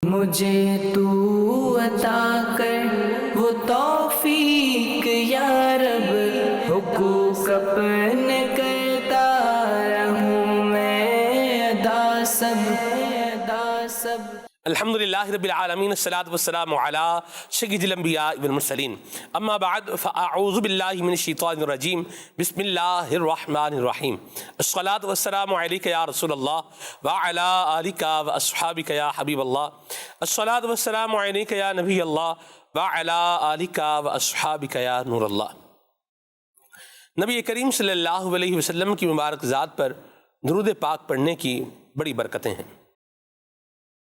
مجھے تو عطا کر وہ توفیق یا رب، حقوق اپنے کرتا رہوں میں ادا سب الحمدللہ رب العالمین، الصلاۃ والسلام علی سید الانبیاء والمرسلین، اما بعد فاعوذ باللہ من الشیطان الرجیم، بسم اللہ الرحمن الرحیم۔ الصلاۃ والسلام علیک یا رسول اللہ وعلی آلک واصحابک یا حبیب اللہ۔ الصلاۃ والسلام علیک یا نبی اللہ وعلی آلک واصحابک یا نور اللہ۔ نبی کریم صلی اللہ علیہ وسلم کی مبارک ذات پر درود پاک پڑھنے کی بڑی برکتیں ہیں۔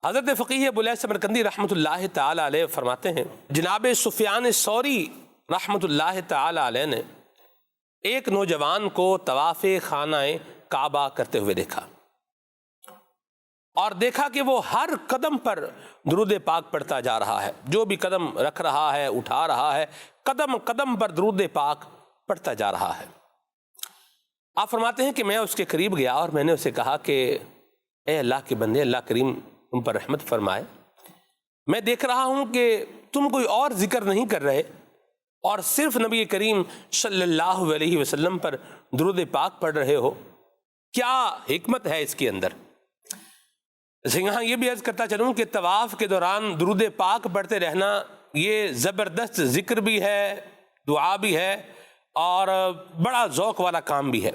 حضرت فقیہ ابوالحسن سمرقندی رحمۃ اللہ تعالی علیہ فرماتے ہیں، جناب سفیان ثوری رحمۃ اللہ تعالی علیہ نے ایک نوجوان کو طواف خانہ کعبہ کرتے ہوئے دیکھا، اور دیکھا کہ وہ ہر قدم پر درود پاک پڑھتا جا رہا ہے۔ جو بھی قدم رکھ رہا ہے، اٹھا رہا ہے، قدم قدم پر درود پاک پڑھتا جا رہا ہے۔ آپ فرماتے ہیں کہ میں اس کے قریب گیا اور میں نے اسے کہا کہ اے اللہ کے بندے، اللہ کریم تم پر رحمت فرمائے، میں دیکھ رہا ہوں کہ تم کوئی اور ذکر نہیں کر رہے اور صرف نبی کریم صلی اللہ علیہ وسلم پر درود پاک پڑھ رہے ہو، کیا حکمت ہے اس کے اندر؟ یہاں یہ بھی عرض کرتا چلوں کہ طواف کے دوران درود پاک پڑھتے رہنا یہ زبردست ذکر بھی ہے، دعا بھی ہے، اور بڑا ذوق والا کام بھی ہے۔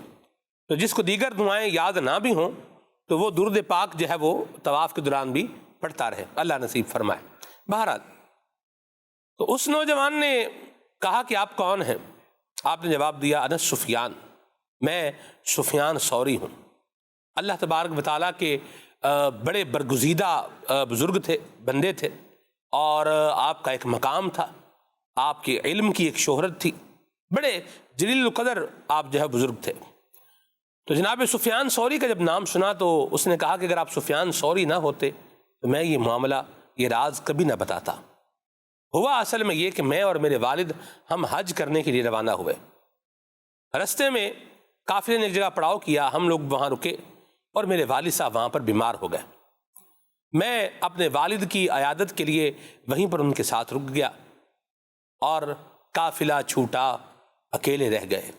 تو جس کو دیگر دعائیں یاد نہ بھی ہوں تو وہ درود پاک جو ہے وہ طواف کے دوران بھی پڑھتا رہے، اللہ نصیب فرمائے۔ بہرحال تو اس نوجوان نے کہا کہ آپ کون ہیں؟ آپ نے جواب دیا، انا سفیان، میں سفیان ثوری ہوں۔ اللہ تبارک و تعالیٰ کے بڑے برگزیدہ بزرگ تھے، بندے تھے، اور آپ کا ایک مقام تھا، آپ کے علم کی ایک شہرت تھی، بڑے جلیل القدر آپ جو ہے بزرگ تھے۔ تو جناب سفیان ثوری کا جب نام سنا تو اس نے کہا کہ اگر آپ سفیان ثوری نہ ہوتے تو میں یہ معاملہ، یہ راز کبھی نہ بتاتا۔ ہوا اصل میں یہ کہ میں اور میرے والد ہم حج کرنے کے لیے روانہ ہوئے۔ رستے میں قافلے نے ایک جگہ پڑاؤ کیا، ہم لوگ وہاں رکے اور میرے والد صاحب وہاں پر بیمار ہو گئے۔ میں اپنے والد کی عیادت کے لیے وہیں پر ان کے ساتھ رک گیا اور قافلہ چھوٹا، اکیلے رہ گئے۔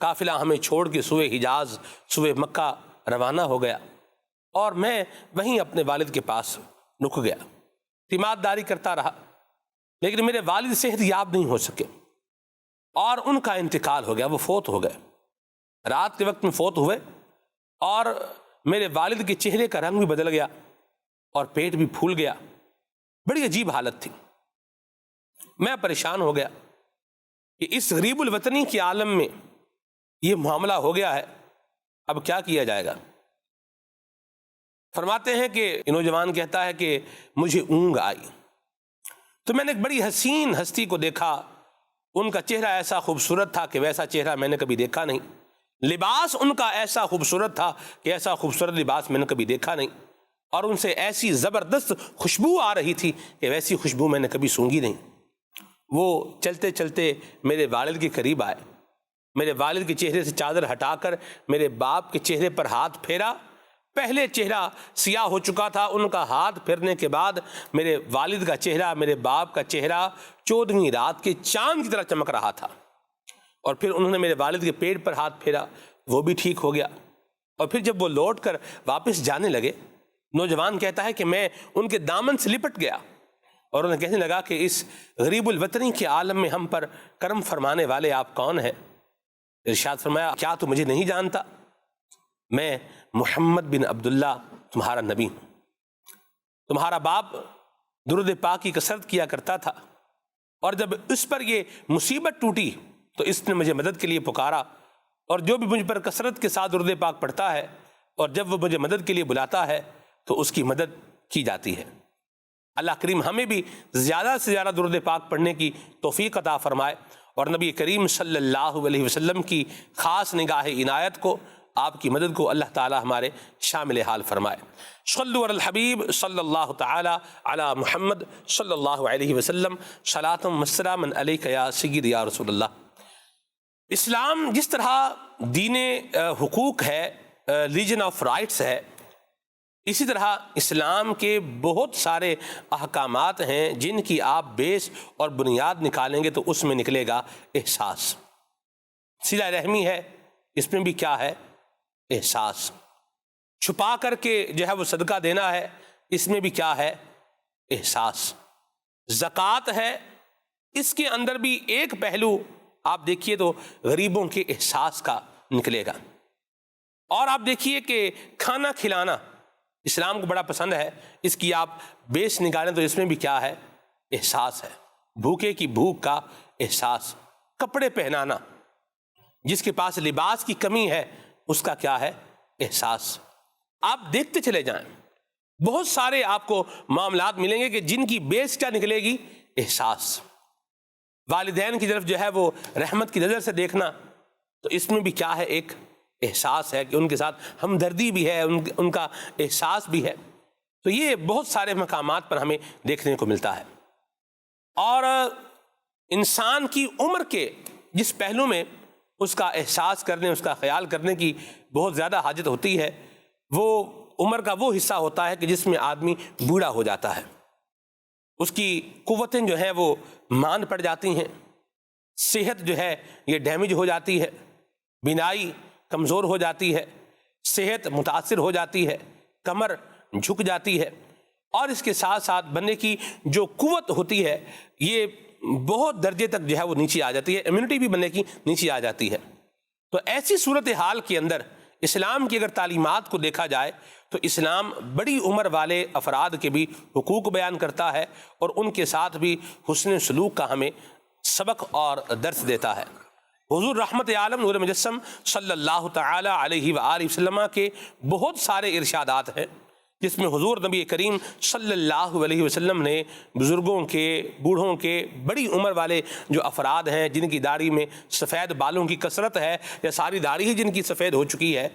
قافلہ ہمیں چھوڑ کے سوئے حجاز، سوئے مکہ روانہ ہو گیا، اور میں وہیں اپنے والد کے پاس رک گیا، تیمارداری کرتا رہا، لیکن میرے والد صحت یاب نہیں ہو سکے اور ان کا انتقال ہو گیا، وہ فوت ہو گئے، رات کے وقت میں فوت ہوئے، اور میرے والد کے چہرے کا رنگ بھی بدل گیا اور پیٹ بھی پھول گیا، بڑی عجیب حالت تھی۔ میں پریشان ہو گیا کہ اس غریب الوطنی کے عالم میں یہ معاملہ ہو گیا ہے، اب کیا کیا جائے گا؟ فرماتے ہیں کہ نوجوان کہتا ہے کہ مجھے اونگ آئی تو میں نے ایک بڑی حسین ہستی کو دیکھا، ان کا چہرہ ایسا خوبصورت تھا کہ ویسا چہرہ میں نے کبھی دیکھا نہیں، لباس ان کا ایسا خوبصورت تھا کہ ایسا خوبصورت لباس میں نے کبھی دیکھا نہیں، اور ان سے ایسی زبردست خوشبو آ رہی تھی کہ ویسی خوشبو میں نے کبھی سونگھی نہیں۔ وہ چلتے چلتے میرے والد کے قریب آئے، میرے والد کے چہرے سے چادر ہٹا کر میرے باپ کے چہرے پر ہاتھ پھیرا۔ پہلے چہرہ سیاہ ہو چکا تھا، ان کا ہاتھ پھیرنے کے بعد میرے والد کا چہرہ، میرے باپ کا چہرہ 14ویں رات کے چاند کی طرح چمک رہا تھا، اور پھر انہوں نے میرے والد کے پیٹ پر ہاتھ پھیرا، وہ بھی ٹھیک ہو گیا۔ اور پھر جب وہ لوٹ کر واپس جانے لگے، نوجوان کہتا ہے کہ میں ان کے دامن سے لپٹ گیا اور انہیں کہنے لگا کہ اس غریب الوطنی کے عالم میں ہم پر کرم فرمانے والے آپ کون ہیں؟ ارشاد فرمایا، کیا تو مجھے نہیں جانتا؟ میں محمد بن عبداللہ تمہارا نبی ہوں۔ تمہارا باپ درود پاک کی کثرت کیا کرتا تھا، اور جب اس پر یہ مصیبت ٹوٹی تو اس نے مجھے مدد کے لیے پکارا، اور جو بھی مجھ پر کثرت کے ساتھ درود پاک پڑھتا ہے اور جب وہ مجھے مدد کے لیے بلاتا ہے تو اس کی مدد کی جاتی ہے۔ اللہ کریم ہمیں بھی زیادہ سے زیادہ درود پاک پڑھنے کی توفیق عطا فرمائے، اور نبی کریم صلی اللہ علیہ وسلم کی خاص نگاہ عنایت کو، آپ کی مدد کو اللہ تعالی ہمارے شامل حال فرمائے۔ صلوا علی الحبیب صلی اللہ تعالی علی محمد صلی اللہ علیہ وسلم، صلاۃ و سلاما علیک یا سید یا رسول اللہ۔ اسلام جس طرح دین حقوق ہے، ریلیجن آف رائٹس ہے، اسی طرح اسلام کے بہت سارے احکامات ہیں جن کی آپ بیس اور بنیاد نکالیں گے تو اس میں نکلے گا احساس. صلہ رحمی ہے، اس میں بھی کیا ہے؟ احساس. چھپا کر کے جو ہے وہ صدقہ دینا ہے، اس میں بھی کیا ہے؟ احساس. زکوٰۃ ہے، اس کے اندر بھی ایک پہلو آپ دیکھیے تو غریبوں کے احساس کا نکلے گا. اور آپ دیکھیے کہ کھانا کھلانا اسلام کو بڑا پسند ہے، اس کی آپ بیس نکالیں تو اس میں بھی کیا ہے؟ احساس ہے. بھوکے کی بھوک کا احساس. کپڑے پہنانا، جس کے پاس لباس کی کمی ہے اس کا کیا ہے؟ احساس. آپ دیکھتے چلے جائیں، بہت سارے آپ کو معاملات ملیں گے کہ جن کی بیس کیا نکلے گی؟ احساس. والدین کی طرف جو ہے وہ رحمت کی نظر سے دیکھنا، تو اس میں بھی کیا ہے؟ ایک احساس ہے کہ ان کے ساتھ ہمدردی بھی ہے، ان کا احساس بھی ہے. تو یہ بہت سارے مقامات پر ہمیں دیکھنے کو ملتا ہے. اور انسان کی عمر کے جس پہلو میں اس کا احساس کرنے، اس کا خیال کرنے کی بہت زیادہ حاجت ہوتی ہے، وہ عمر کا وہ حصہ ہوتا ہے کہ جس میں آدمی بوڑھا ہو جاتا ہے. اس کی قوتیں جو ہیں وہ ماند پڑ جاتی ہیں، صحت جو ہے یہ ڈیمیج ہو جاتی ہے، بینائی کمزور ہو جاتی ہے، صحت متاثر ہو جاتی ہے، کمر جھک جاتی ہے، اور اس کے ساتھ ساتھ بندے کی جو قوت ہوتی ہے یہ بہت درجے تک جو ہے وہ نیچے آ جاتی ہے، امیونٹی بھی بندے کی نیچے آ جاتی ہے. تو ایسی صورتحال کے اندر اسلام کی اگر تعلیمات کو دیکھا جائے تو اسلام بڑی عمر والے افراد کے بھی حقوق بیان کرتا ہے اور ان کے ساتھ بھی حسن سلوک کا ہمیں سبق اور درس دیتا ہے. حضور رحمت عالم نور مجسم صلی اللہ تعالی علیہ وآلہ وسلم کے بہت سارے ارشادات ہیں جس میں حضور نبی کریم صلی اللہ علیہ وسلم نے بزرگوں کے، بوڑھوں کے، بڑی عمر والے جو افراد ہیں جن کی داڑھی میں سفید بالوں کی کثرت ہے یا ساری داڑھی ہی جن کی سفید ہو چکی ہے،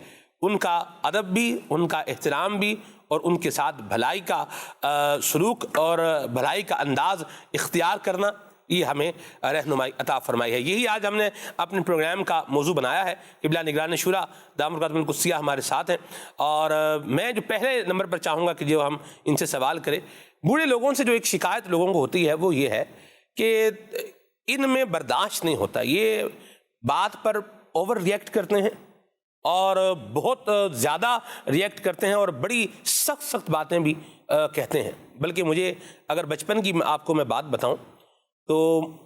ان کا ادب بھی، ان کا احترام بھی اور ان کے ساتھ بھلائی کا سلوک اور بھلائی کا انداز اختیار کرنا، یہ ہمیں رہنمائی عطا فرمائی ہے. یہی آج ہم نے اپنے پروگرام کا موضوع بنایا ہے. قبلہ نگران شورا دامت برکاتہم القدسیہ ہمارے ساتھ ہیں، اور میں جو پہلے نمبر پر چاہوں گا کہ جو ہم ان سے سوال کریں، بوڑھے لوگوں سے جو ایک شکایت لوگوں کو ہوتی ہے وہ یہ ہے کہ ان میں برداشت نہیں ہوتا، یہ بات پر اوور ریئیکٹ کرتے ہیں اور بہت زیادہ ریئیکٹ کرتے ہیں اور بڑی سخت باتیں بھی کہتے ہیں. بلکہ مجھے اگر بچپن کی آپ کو میں بات بتاؤں تو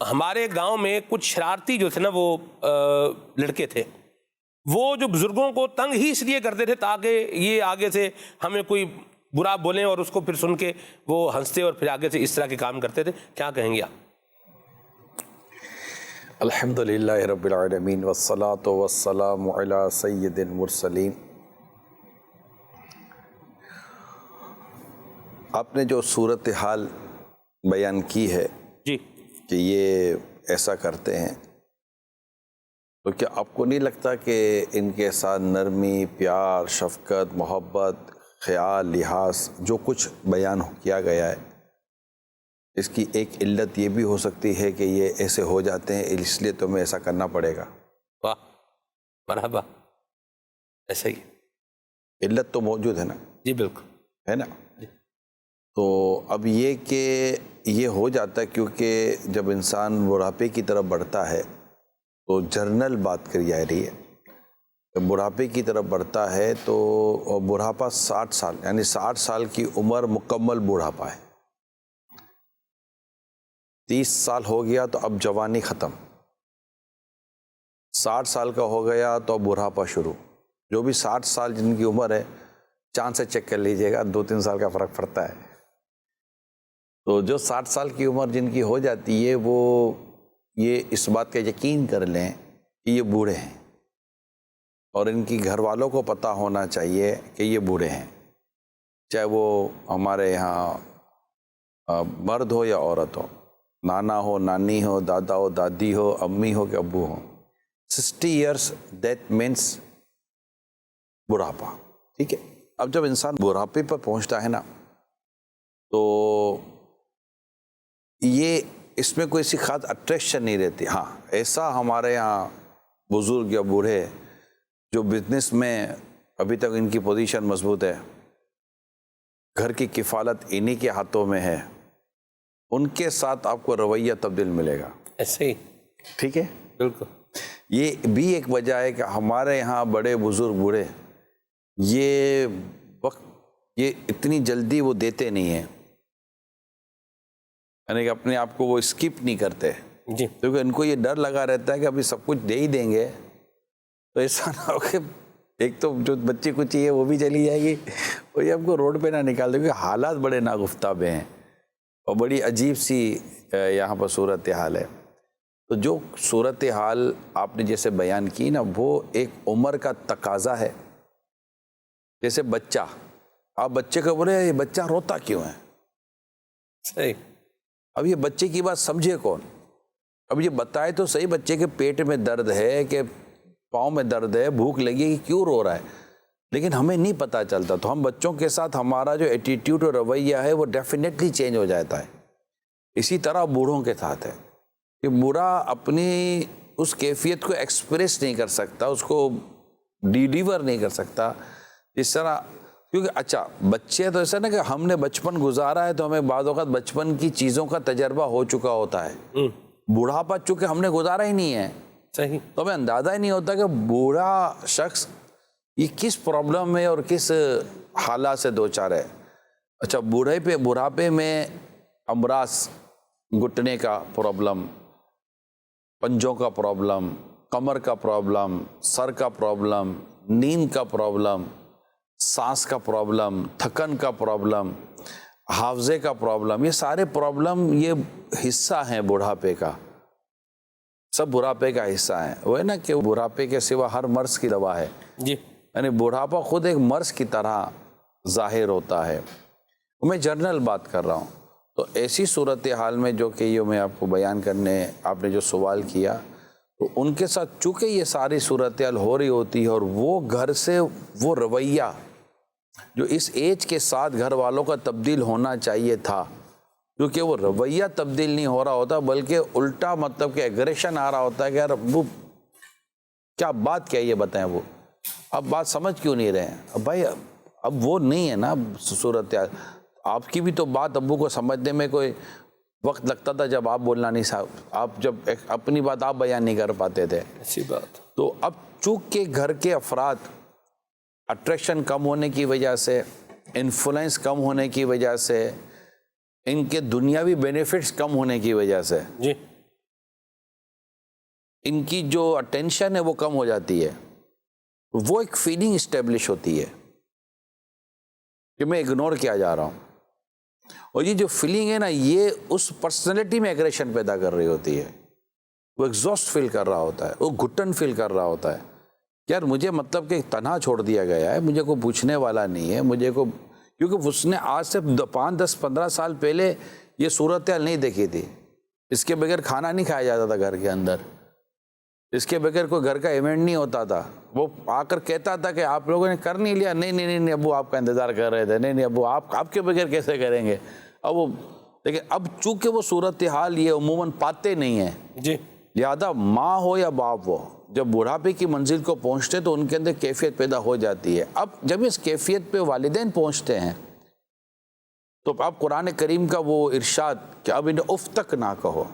ہمارے گاؤں میں کچھ شرارتی جو تھے نا وہ لڑکے تھے، وہ جو بزرگوں کو تنگ ہی اس لیے کرتے تھے تاکہ یہ آگے سے ہمیں کوئی برا بولیں اور اس کو پھر سن کے وہ ہنستے اور پھر آگے سے اس طرح کے کام کرتے تھے. کیا کہیں گے آپ؟ الحمدللہ رب العالمین والصلاة والسلام علی سید المرسلین. آپ نے جو صورتحال بیان کی ہے جی کہ یہ ایسا کرتے ہیں، تو کیا آپ کو نہیں لگتا کہ ان کے ساتھ نرمی، پیار، شفقت، محبت، خیال، لحاظ جو کچھ بیان کیا گیا ہے، اس کی ایک علت یہ بھی ہو سکتی ہے کہ یہ ایسے ہو جاتے ہیں اس لیے تمہیں ایسا کرنا پڑے گا؟ واہ، مرحبا، ایسا ہی علت تو موجود ہے نا؟ جی بالکل ہے نا؟ تو اب یہ کہ یہ ہو جاتا ہے کیونکہ جب انسان بڑھاپے کی طرف بڑھتا ہے تو جرنل بات کری جا رہی ہے، جب بڑھاپے کی طرف بڑھتا ہے تو بڑھاپا 60 سال، یعنی 60 سال کی عمر مکمل بڑھاپا ہے. 30 سال ہو گیا تو اب جوانی ختم، 60 سال کا ہو گیا تو اب بڑھاپا شروع. جو بھی 60 سال جن کی عمر ہے چاند سے چیک کر لیجئے گا، 2-3 سال کا فرق پڑتا ہے. تو جو 60 سال کی عمر جن کی ہو جاتی ہے وہ یہ اس بات کا یقین کر لیں کہ یہ بوڑھے ہیں، اور ان کی گھر والوں کو پتہ ہونا چاہیے کہ یہ بوڑھے ہیں، چاہے وہ ہمارے یہاں مرد ہو یا عورت ہو، نانا ہو، نانی ہو، دادا ہو، دادی ہو، امی ہو کہ ابو ہو. 60 ایئرس دیٹ مینس بڑھاپا. ٹھیک ہے، اب جب انسان بڑھاپے پر پہنچتا ہے نا تو یہ اس میں کوئی سی خاص اٹریکشن نہیں رہتی. ہاں ایسا ہمارے یہاں بزرگ یا بوڑھے جو بزنس میں ابھی تک ان کی پوزیشن مضبوط ہے، گھر کی کفالت انہی کے ہاتھوں میں ہے، ان کے ساتھ آپ کو رویہ تبدیل ملے گا. ایسے ہی ٹھیک ہے. بالکل. یہ بھی ایک وجہ ہے کہ ہمارے یہاں بڑے بزرگ بوڑھے یہ وقت یہ اتنی جلدی وہ دیتے نہیں ہیں، یعنی کہ اپنے آپ کو وہ اسکپ نہیں کرتے، جی کیونکہ ان کو یہ ڈر لگا رہتا ہے کہ ابھی سب کچھ دے ہی دیں گے تو ایسا نہ ہو کہ ایک تو جو بچی کو چاہیے وہ بھی چلی جائے گی اور یہ آپ کو روڈ پہ نہ نکال دے، کیونکہ حالات بڑے ناگفتابے ہیں اور بڑی عجیب سی یہاں پر صورتحال ہے. تو جو صورتحال آپ نے جیسے بیان کی نا، وہ ایک عمر کا تقاضا ہے. جیسے بچہ، آپ بچے کو بولے یہ بچہ روتا کیوں ہے، صحیح. اب یہ بچے کی بات سمجھے کون؟ اب یہ بتائے تو صحیح بچے کے پیٹ میں درد ہے کہ پاؤں میں درد ہے، بھوک لگی کہ کیوں رو رہا ہے، لیکن ہمیں نہیں پتہ چلتا. تو ہم بچوں کے ساتھ ہمارا جو ایٹیٹیوڈ اور رویہ ہے وہ ڈیفینیٹلی چینج ہو جاتا ہے. اسی طرح بوڑھوں کے ساتھ ہے کہ بوڑھا اپنی اس کیفیت کو ایکسپریس نہیں کر سکتا، اس کو ڈیلیور نہیں کر سکتا جس طرح، کیونکہ اچھا بچے تو ایسا نا کہ ہم نے بچپن گزارا ہے تو ہمیں بعض اوقات بچپن کی چیزوں کا تجربہ ہو چکا ہوتا ہے. بوڑھاپا چونکہ ہم نے گزارا ہی نہیں ہے، صحیح، تو ہمیں اندازہ ہی نہیں ہوتا کہ بوڑھا شخص یہ کس پرابلم میں اور کس حالات سے دوچار ہے. اچھا بوڑھاپے میں امراض، گھٹنے کا پرابلم، پنجوں کا پرابلم، کمر کا پرابلم، سر کا پرابلم، نیند کا پرابلم، سانس کا پرابلم، تھکن کا پرابلم، حافظے کا پرابلم، یہ سارے پرابلم یہ حصہ ہیں بڑھاپے کا، سب بڑھاپے کا حصہ ہیں. وہ ہے نا کہ بڑھاپے کے سوا ہر مرض کی دوا ہے. جی یعنی بڑھاپا خود ایک مرض کی طرح ظاہر ہوتا ہے. میں جنرل بات کر رہا ہوں. تو ایسی صورتحال میں جو کہ یہ میں آپ کو بیان کرنے آپ نے جو سوال کیا، تو ان کے ساتھ چونکہ یہ ساری صورتحال ہو رہی ہوتی ہے اور وہ گھر سے وہ رویہ جو اس ایج کے ساتھ گھر والوں کا تبدیل ہونا چاہیے تھا، کیونکہ وہ رویہ تبدیل نہیں ہو رہا ہوتا بلکہ الٹا مطلب کہ ایگریشن آ رہا ہوتا ہے کہ یار وہ کیا بات کیا یہ بتائیں، وہ اب بات سمجھ کیوں نہیں رہے ہیں. اب بھائی اب وہ نہیں ہے نا صورتحال. آپ کی بھی تو بات ابو کو سمجھنے میں کوئی وقت لگتا تھا جب آپ بولنا نہیں صاحب، آپ جب اپنی بات آپ بیان نہیں کر پاتے تھے. اچھی بات. تو اب چونکہ گھر کے افراد اٹریکشن کم ہونے کی وجہ سے، انفلوئنس کم ہونے کی وجہ سے، ان کے دنیاوی بینیفٹس کم ہونے کی وجہ سے جی ان کی جو اٹینشن ہے وہ کم ہو جاتی ہے. وہ ایک فیلنگ اسٹیبلش ہوتی ہے کہ میں اگنور کیا جا رہا ہوں، اور یہ جو فیلنگ ہے نا یہ اس پرسنالٹی میں ایگریشن پیدا کر رہی ہوتی ہے. وہ ایگزاسٹ فیل کر رہا ہوتا ہے، وہ گھٹن فیل کر رہا ہوتا ہے. یار مجھے مطلب کہ تنہا چھوڑ دیا گیا ہے، مجھے کوئی پوچھنے والا نہیں ہے، مجھے کو، کیونکہ اس نے آج سے 5 10 15 سال پہلے یہ صورتحال نہیں دیکھی تھی. اس کے بغیر کھانا نہیں کھایا جاتا تھا گھر کے اندر، اس کے بغیر کوئی گھر کا ایونٹ نہیں ہوتا تھا. وہ آ کر کہتا تھا کہ آپ لوگوں نے کر نہیں لیا، نہیں نہیں نہیں ابو آپ کا انتظار کر رہے تھے، نہیں نہیں ابو آپ کے بغیر کیسے کریں گے. اب وہ لیکن اب چونکہ وہ صورتحال یہ عموماً پاتے نہیں ہیں، جی لہٰذا ماں ہو یا باپ ہو جب بڑھاپے کی منزل کو پہنچتے تو ان کے اندر کیفیت پیدا ہو جاتی ہے. اب جب اس کیفیت پہ والدین پہنچتے ہیں تو اب قرآن کریم کا وہ ارشاد کہ اب انہیں اف تک نہ کہو،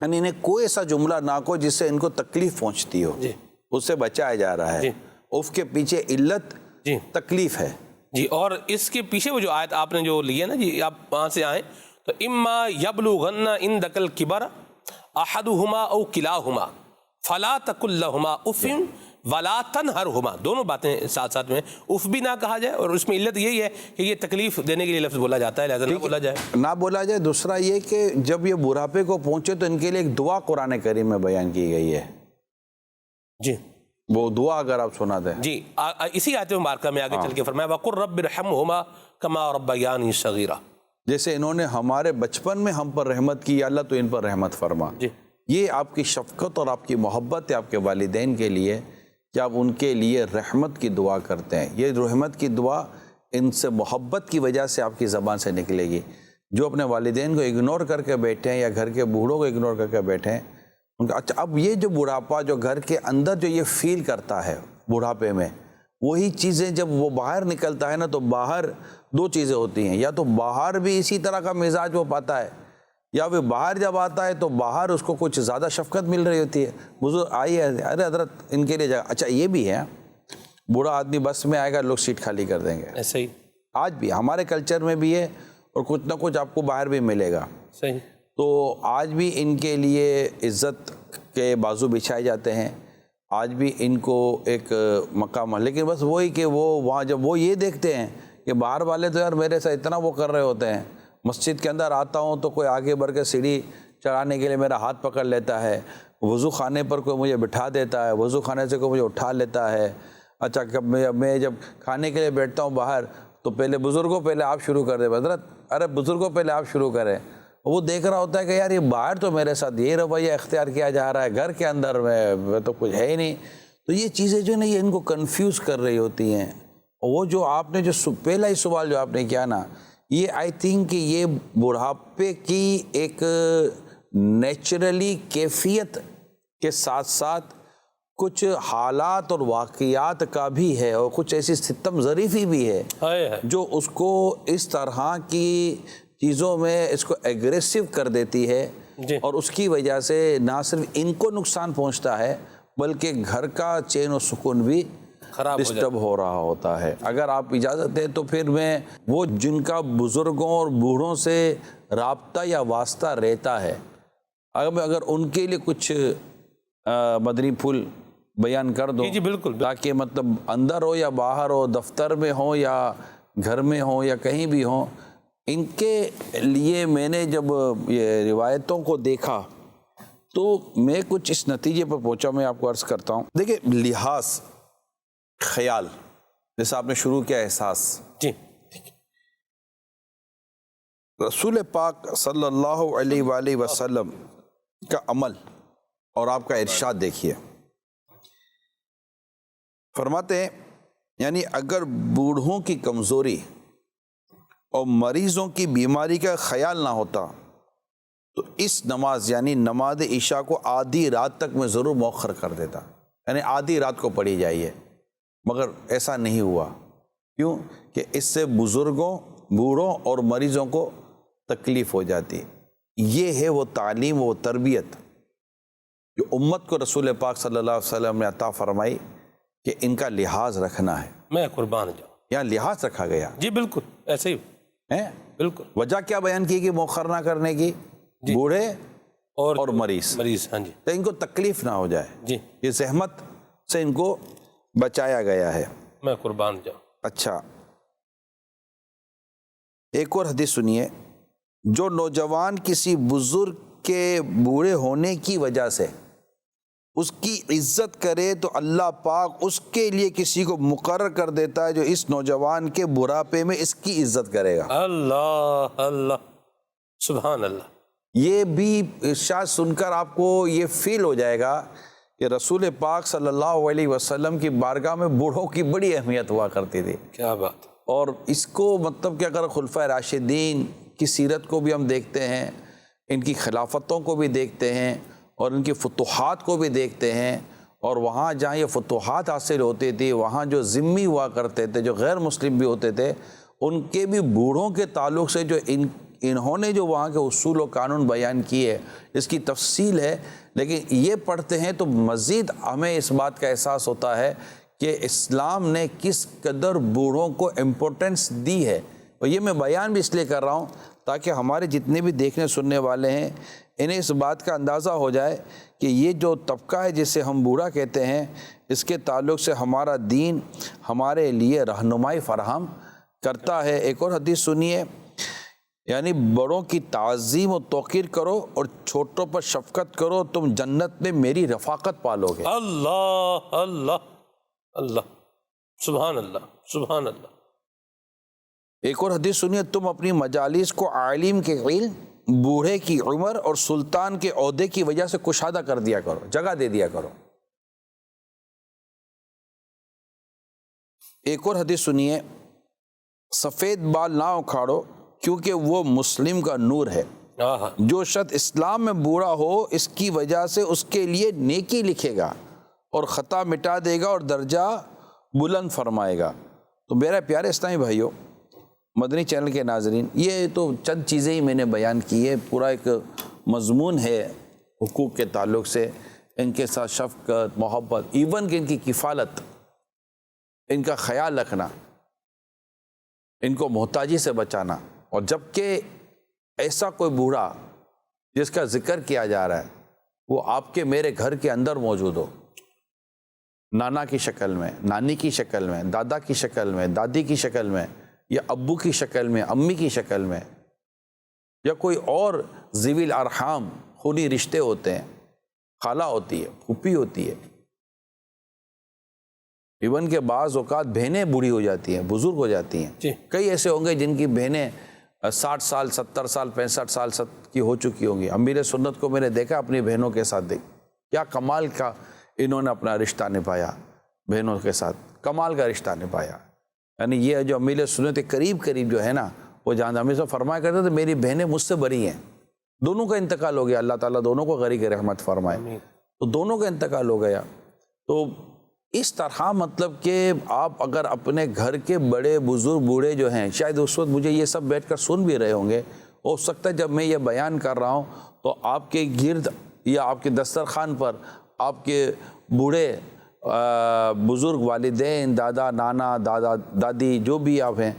یعنی انہیں کوئی ایسا جملہ نہ کہو جس سے ان کو تکلیف پہنچتی ہو، جی اس سے بچایا جا رہا ہے. جی اف کے پیچھے علت جی تکلیف ہے. جی. اور اس کے پیچھے وہ جو آیت آپ نے جو لی ہے نا جی، آپ وہاں سے آئیں تو اما یبلغن عندک الکبر احدہما او کلاہما فلا تقل لہما اف ولا تنہرہما. دونوں باتیں ساتھ ساتھ میں، اف بھی نہ کہا جائے اور اس میں علت یہی ہے کہ یہ تکلیف دینے کے لیے لفظ بولا جاتا ہے، لہذا نہ بولا جائے. نہ بولا جائے. دوسرا یہ کہ جب یہ بڑھاپے کو پہنچے تو ان کے لیے ایک دعا قرآن کریم میں بیان کی گئی ہے. جی وہ دعا اگر آپ سنا دیں. جی اسی آیت مبارکہ میں آگے چل کے فرمایا وَقُلْ رَبِّ ارْحَمْهُمَا كَمَا رَبَّيَانِي صَغِيرًا. جیسے انہوں نے ہمارے بچپن میں ہم پر رحمت کی، یا اللہ تو ان پر رحمت فرما. جی یہ آپ کی شفقت اور آپ کی محبت ہے آپ کے والدین کے لیے کہ آپ ان کے لیے رحمت کی دعا کرتے ہیں. یہ رحمت کی دعا ان سے محبت کی وجہ سے آپ کی زبان سے نکلے گی. جو اپنے والدین کو اگنور کر کے بیٹھے ہیں یا گھر کے بوڑھوں کو اگنور کر کے بیٹھے ہیں ان کا، اچھا اب یہ جو بڑھاپا جو گھر کے اندر جو یہ فیل کرتا ہے بڑھاپے میں، وہی چیزیں جب وہ باہر نکلتا ہے نا تو باہر دو چیزیں ہوتی ہیں، یا تو باہر بھی اسی طرح کا مزاج وہ پاتا ہے، یا پھر باہر جب آتا ہے تو باہر اس کو کچھ زیادہ شفقت مل رہی ہوتی ہے. بزرگ آئیے، ارے حضرت ان کے لیے جگہ. اچھا یہ بھی ہے، بوڑھا آدمی بس میں آئے گا، لوگ سیٹ خالی کر دیں گے. صحیح. آج بھی ہمارے کلچر میں بھی ہے، اور کچھ نہ کچھ آپ کو باہر بھی ملے گا. صحیح. تو آج بھی ان کے لیے عزت کے بازو بچھائے جاتے ہیں، آج بھی ان کو ایک مقام ہے. لیکن بس وہی کہ وہ وہاں جب وہ یہ دیکھتے ہیں کہ باہر والے تو یار میرے سے اتنا وہ کر رہے ہوتے ہیں، مسجد کے اندر آتا ہوں تو کوئی آگے بڑھ کے سیڑھی چڑھانے کے لیے میرا ہاتھ پکڑ لیتا ہے، وضو خانے پر کوئی مجھے بٹھا دیتا ہے، وضو خانے سے کوئی مجھے اٹھا لیتا ہے. اچھا میں جب کھانے کے لیے بیٹھتا ہوں باہر تو پہلے بزرگوں پہلے آپ شروع کر دیں. حضرت ارے بزرگوں پہلے آپ شروع کریں. وہ دیکھ رہا ہوتا ہے کہ یار یہ باہر تو میرے ساتھ یہ رویہ اختیار کیا جا رہا ہے، گھر کے اندر میں تو کچھ ہے ہی نہیں. تو یہ چیزیں جو نا یہ ان کو کنفیوز کر رہی ہوتی ہیں. وہ جو آپ نے جو پہلا ہی سوال جو آپ نے کیا نا، یہ آئی تھنک کہ یہ بڑھاپے کی ایک نیچرلی کیفیت کے ساتھ ساتھ کچھ حالات اور واقعات کا بھی ہے، اور کچھ ایسی ستم ظریفی بھی ہے جو اس کو اس طرح کی چیزوں میں اس کو ایگریسو کر دیتی ہے. اور اس کی وجہ سے نہ صرف ان کو نقصان پہنچتا ہے بلکہ گھر کا چین و سکون بھی ڈسٹرب ہو رہا ہوتا ہے. اگر آپ اجازت دیں تو پھر میں وہ جن کا بزرگوں اور بوڑھوں سے رابطہ یا واسطہ رہتا ہے، اگر ان کے لیے کچھ مدنی پھول بیان کر دو. جی بالکل. تاکہ مطلب اندر ہو یا باہر ہو، دفتر میں ہو یا گھر میں ہو یا کہیں بھی ہو، ان کے لیے میں نے جب یہ روایتوں کو دیکھا تو میں کچھ اس نتیجے پر پہنچا. میں آپ کو عرض کرتا ہوں. دیکھیں، لحاظ، خیال، جیسا آپ نے شروع کیا احساس. جی. رسول پاک صلی اللہ علیہ وآلہ وسلم کا عمل اور آپ کا ارشاد دیکھیے. فرماتے ہیں یعنی اگر بوڑھوں کی کمزوری اور مریضوں کی بیماری کا خیال نہ ہوتا تو اس نماز یعنی نماز عشاء کو آدھی رات تک میں ضرور مؤخر کر دیتا، یعنی آدھی رات کو پڑھی جائیے. مگر ایسا نہیں ہوا. کیوں؟ کہ اس سے بزرگوں، بوڑھوں اور مریضوں کو تکلیف ہو جاتی. یہ ہے وہ تعلیم، وہ تربیت جو امت کو رسول پاک صلی اللہ علیہ وسلم نے عطا فرمائی کہ ان کا لحاظ رکھنا ہے. میں قربان جاؤں. یہاں لحاظ رکھا گیا. جی بالکل ایسے ہی ہے. بالکل. وجہ کیا بیان کی کہ مؤخر نہ کرنے کی؟ بوڑھے اور مریض. ہاں جی. تو ان کو تکلیف نہ ہو جائے. جی. یہ زحمت سے ان کو بچایا گیا ہے. میں قربان جاؤں. اچھا ایک اور حدیث سنیے. جو نوجوان کسی بزرگ کے بوڑھے ہونے کی وجہ سے اس کی عزت کرے تو اللہ پاک اس کے لیے کسی کو مقرر کر دیتا ہے جو اس نوجوان کے بڑھاپے میں اس کی عزت کرے گا. اللہ اللہ سبحان اللہ. یہ بھی ارشاد سن کر آپ کو یہ فیل ہو جائے گا کہ رسول پاک صلی اللہ علیہ وسلم کی بارگاہ میں بوڑھوں کی بڑی اہمیت ہوا کرتی تھی. کیا بات. اور اس کو مطلب کہ اگر خلفائے راشدین کی سیرت کو بھی ہم دیکھتے ہیں، ان کی خلافتوں کو بھی دیکھتے ہیں اور ان کی فتوحات کو بھی دیکھتے ہیں، اور وہاں جہاں یہ فتوحات حاصل ہوتی تھی وہاں جو ذمی ہوا کرتے تھے، جو غیر مسلم بھی ہوتے تھے، ان کے بھی بوڑھوں کے تعلق سے جو انہوں نے جو وہاں کے اصول و قانون بیان کیے، اس کی تفصیل ہے. لیکن یہ پڑھتے ہیں تو مزید ہمیں اس بات کا احساس ہوتا ہے کہ اسلام نے کس قدر بوڑھوں کو امپورٹنس دی ہے. اور یہ میں بیان بھی اس لیے کر رہا ہوں تاکہ ہمارے جتنے بھی دیکھنے سننے والے ہیں انہیں اس بات کا اندازہ ہو جائے کہ یہ جو طبقہ ہے جسے ہم بوڑھا کہتے ہیں، اس کے تعلق سے ہمارا دین ہمارے لیے رہنمائی فراہم کرتا ہے. ایک اور حدیث سنیے. یعنی بڑوں کی تعظیم و توقیر کرو اور چھوٹوں پر شفقت کرو، تم جنت میں میری رفاقت پالو گے. اللہ اللہ اللہ سبحان اللہ سبحان اللہ. ایک اور حدیث سنیے. تم اپنی مجالس کو عالم کے علم، بوڑھے کی عمر اور سلطان کے عہدے کی وجہ سے کشادہ کر دیا کرو، جگہ دے دیا کرو. ایک اور حدیث سنیے. سفید بال نہ اکھاڑو کیونکہ وہ مسلم کا نور ہے. جو شخص اسلام میں بوڑھا ہو اس کی وجہ سے اس کے لیے نیکی لکھے گا اور خطا مٹا دے گا اور درجہ بلند فرمائے گا۔ تو میرے پیارے اسلامی بھائیوں، مدنی چینل کے ناظرین، یہ تو چند چیزیں ہی میں نے بیان کی ہے، پورا ایک مضمون ہے حقوق کے تعلق سے، ان کے ساتھ شفقت، محبت، ایون کہ ان کی کفالت، ان کا خیال رکھنا، ان کو محتاجی سے بچانا۔ اور جب کہ ایسا کوئی بوڑھا جس کا ذکر کیا جا رہا ہے وہ آپ کے میرے گھر کے اندر موجود ہو، نانا کی شکل میں، نانی کی شکل میں، دادا کی شکل میں، دادی کی شکل میں، یا ابو کی شکل میں، امی کی شکل میں، یا کوئی اور ذوی الارحام خونی رشتے ہوتے ہیں، خالہ ہوتی ہے، پھوپھی ہوتی ہے، ایون کہ بعض اوقات بہنیں بوڑھی ہو جاتی ہیں، بزرگ ہو جاتی ہیں۔ جی۔ کئی ایسے ہوں گے جن کی بہنیں 60 سال، 70 سال، 65 سال کی ہو چکی ہوں گی۔ امیر سنت کو میں نے دیکھا اپنی بہنوں کے ساتھ، کیا کمال کا انہوں نے اپنا رشتہ نبھایا، بہنوں کے ساتھ کمال کا رشتہ نبھایا۔ یعنی یہ جو امیر سنت کے قریب جو ہے نا، وہ جہاں ہمیشہ فرمایا کرتے تھے میری بہنیں مجھ سے بری ہیں۔ دونوں کا انتقال ہو گیا، اللہ تعالیٰ دونوں کو غریق رحمت فرمائے، تو دونوں کا انتقال ہو گیا۔ تو اس طرح مطلب کہ آپ اگر اپنے گھر کے بڑے بزرگ بوڑھے جو ہیں، شاید اس وقت مجھے یہ سب بیٹھ کر سن بھی رہے ہوں گے، ہو سکتا ہے جب میں یہ بیان کر رہا ہوں تو آپ کے گرد یا آپ کے دسترخوان پر آپ کے بوڑھے بزرگ والدین، دادا، نانا، دادا، دادی، جو بھی آپ ہیں،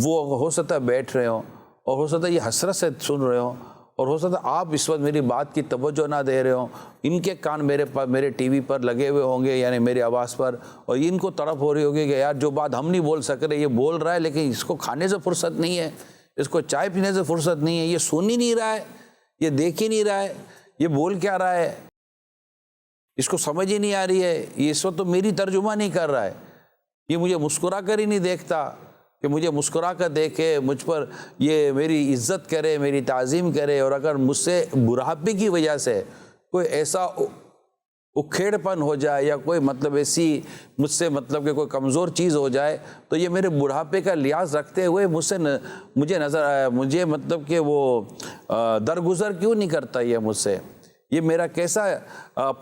وہ ہو سکتا ہے بیٹھ رہے ہوں، اور ہو سکتا ہے یہ حسرت سے سن رہے ہوں، اور ہو سکتا ہے آپ اس وقت میری بات کی توجہ نہ دے رہے ہوں، ان کے کان میرے ٹی وی پر لگے ہوئے ہوں گے، یعنی میری آواز پر، اور ان کو طرف ہو رہی ہوگی کہ یار جو بات ہم نہیں بول سک رہے یہ بول رہا ہے، لیکن اس کو کھانے سے فرصت نہیں ہے، اس کو چائے پینے سے فرصت نہیں ہے، یہ سن ہی نہیں رہا ہے، یہ دیکھ ہی نہیں رہا ہے، یہ بول کیا رہا ہے، اس کو سمجھ ہی نہیں آ رہی ہے، یہ اس وقت تو میری ترجمہ نہیں کر رہا ہے، یہ مجھے مسکرا کر ہی نہیں دیکھتا کہ مجھے مسکرا کر دیکھے، مجھ پر یہ میری عزت کرے، میری تعظیم کرے، اور اگر مجھ سے بڑھاپے کی وجہ سے کوئی ایسا اکھیڑ پن ہو جائے یا کوئی مطلب ایسی مجھ سے مطلب کہ کوئی کمزور چیز ہو جائے تو یہ میرے بڑھاپے کا لحاظ رکھتے ہوئے مجھے مطلب کہ وہ درگزر کیوں نہیں کرتا یہ مجھ سے، یہ میرا کیسا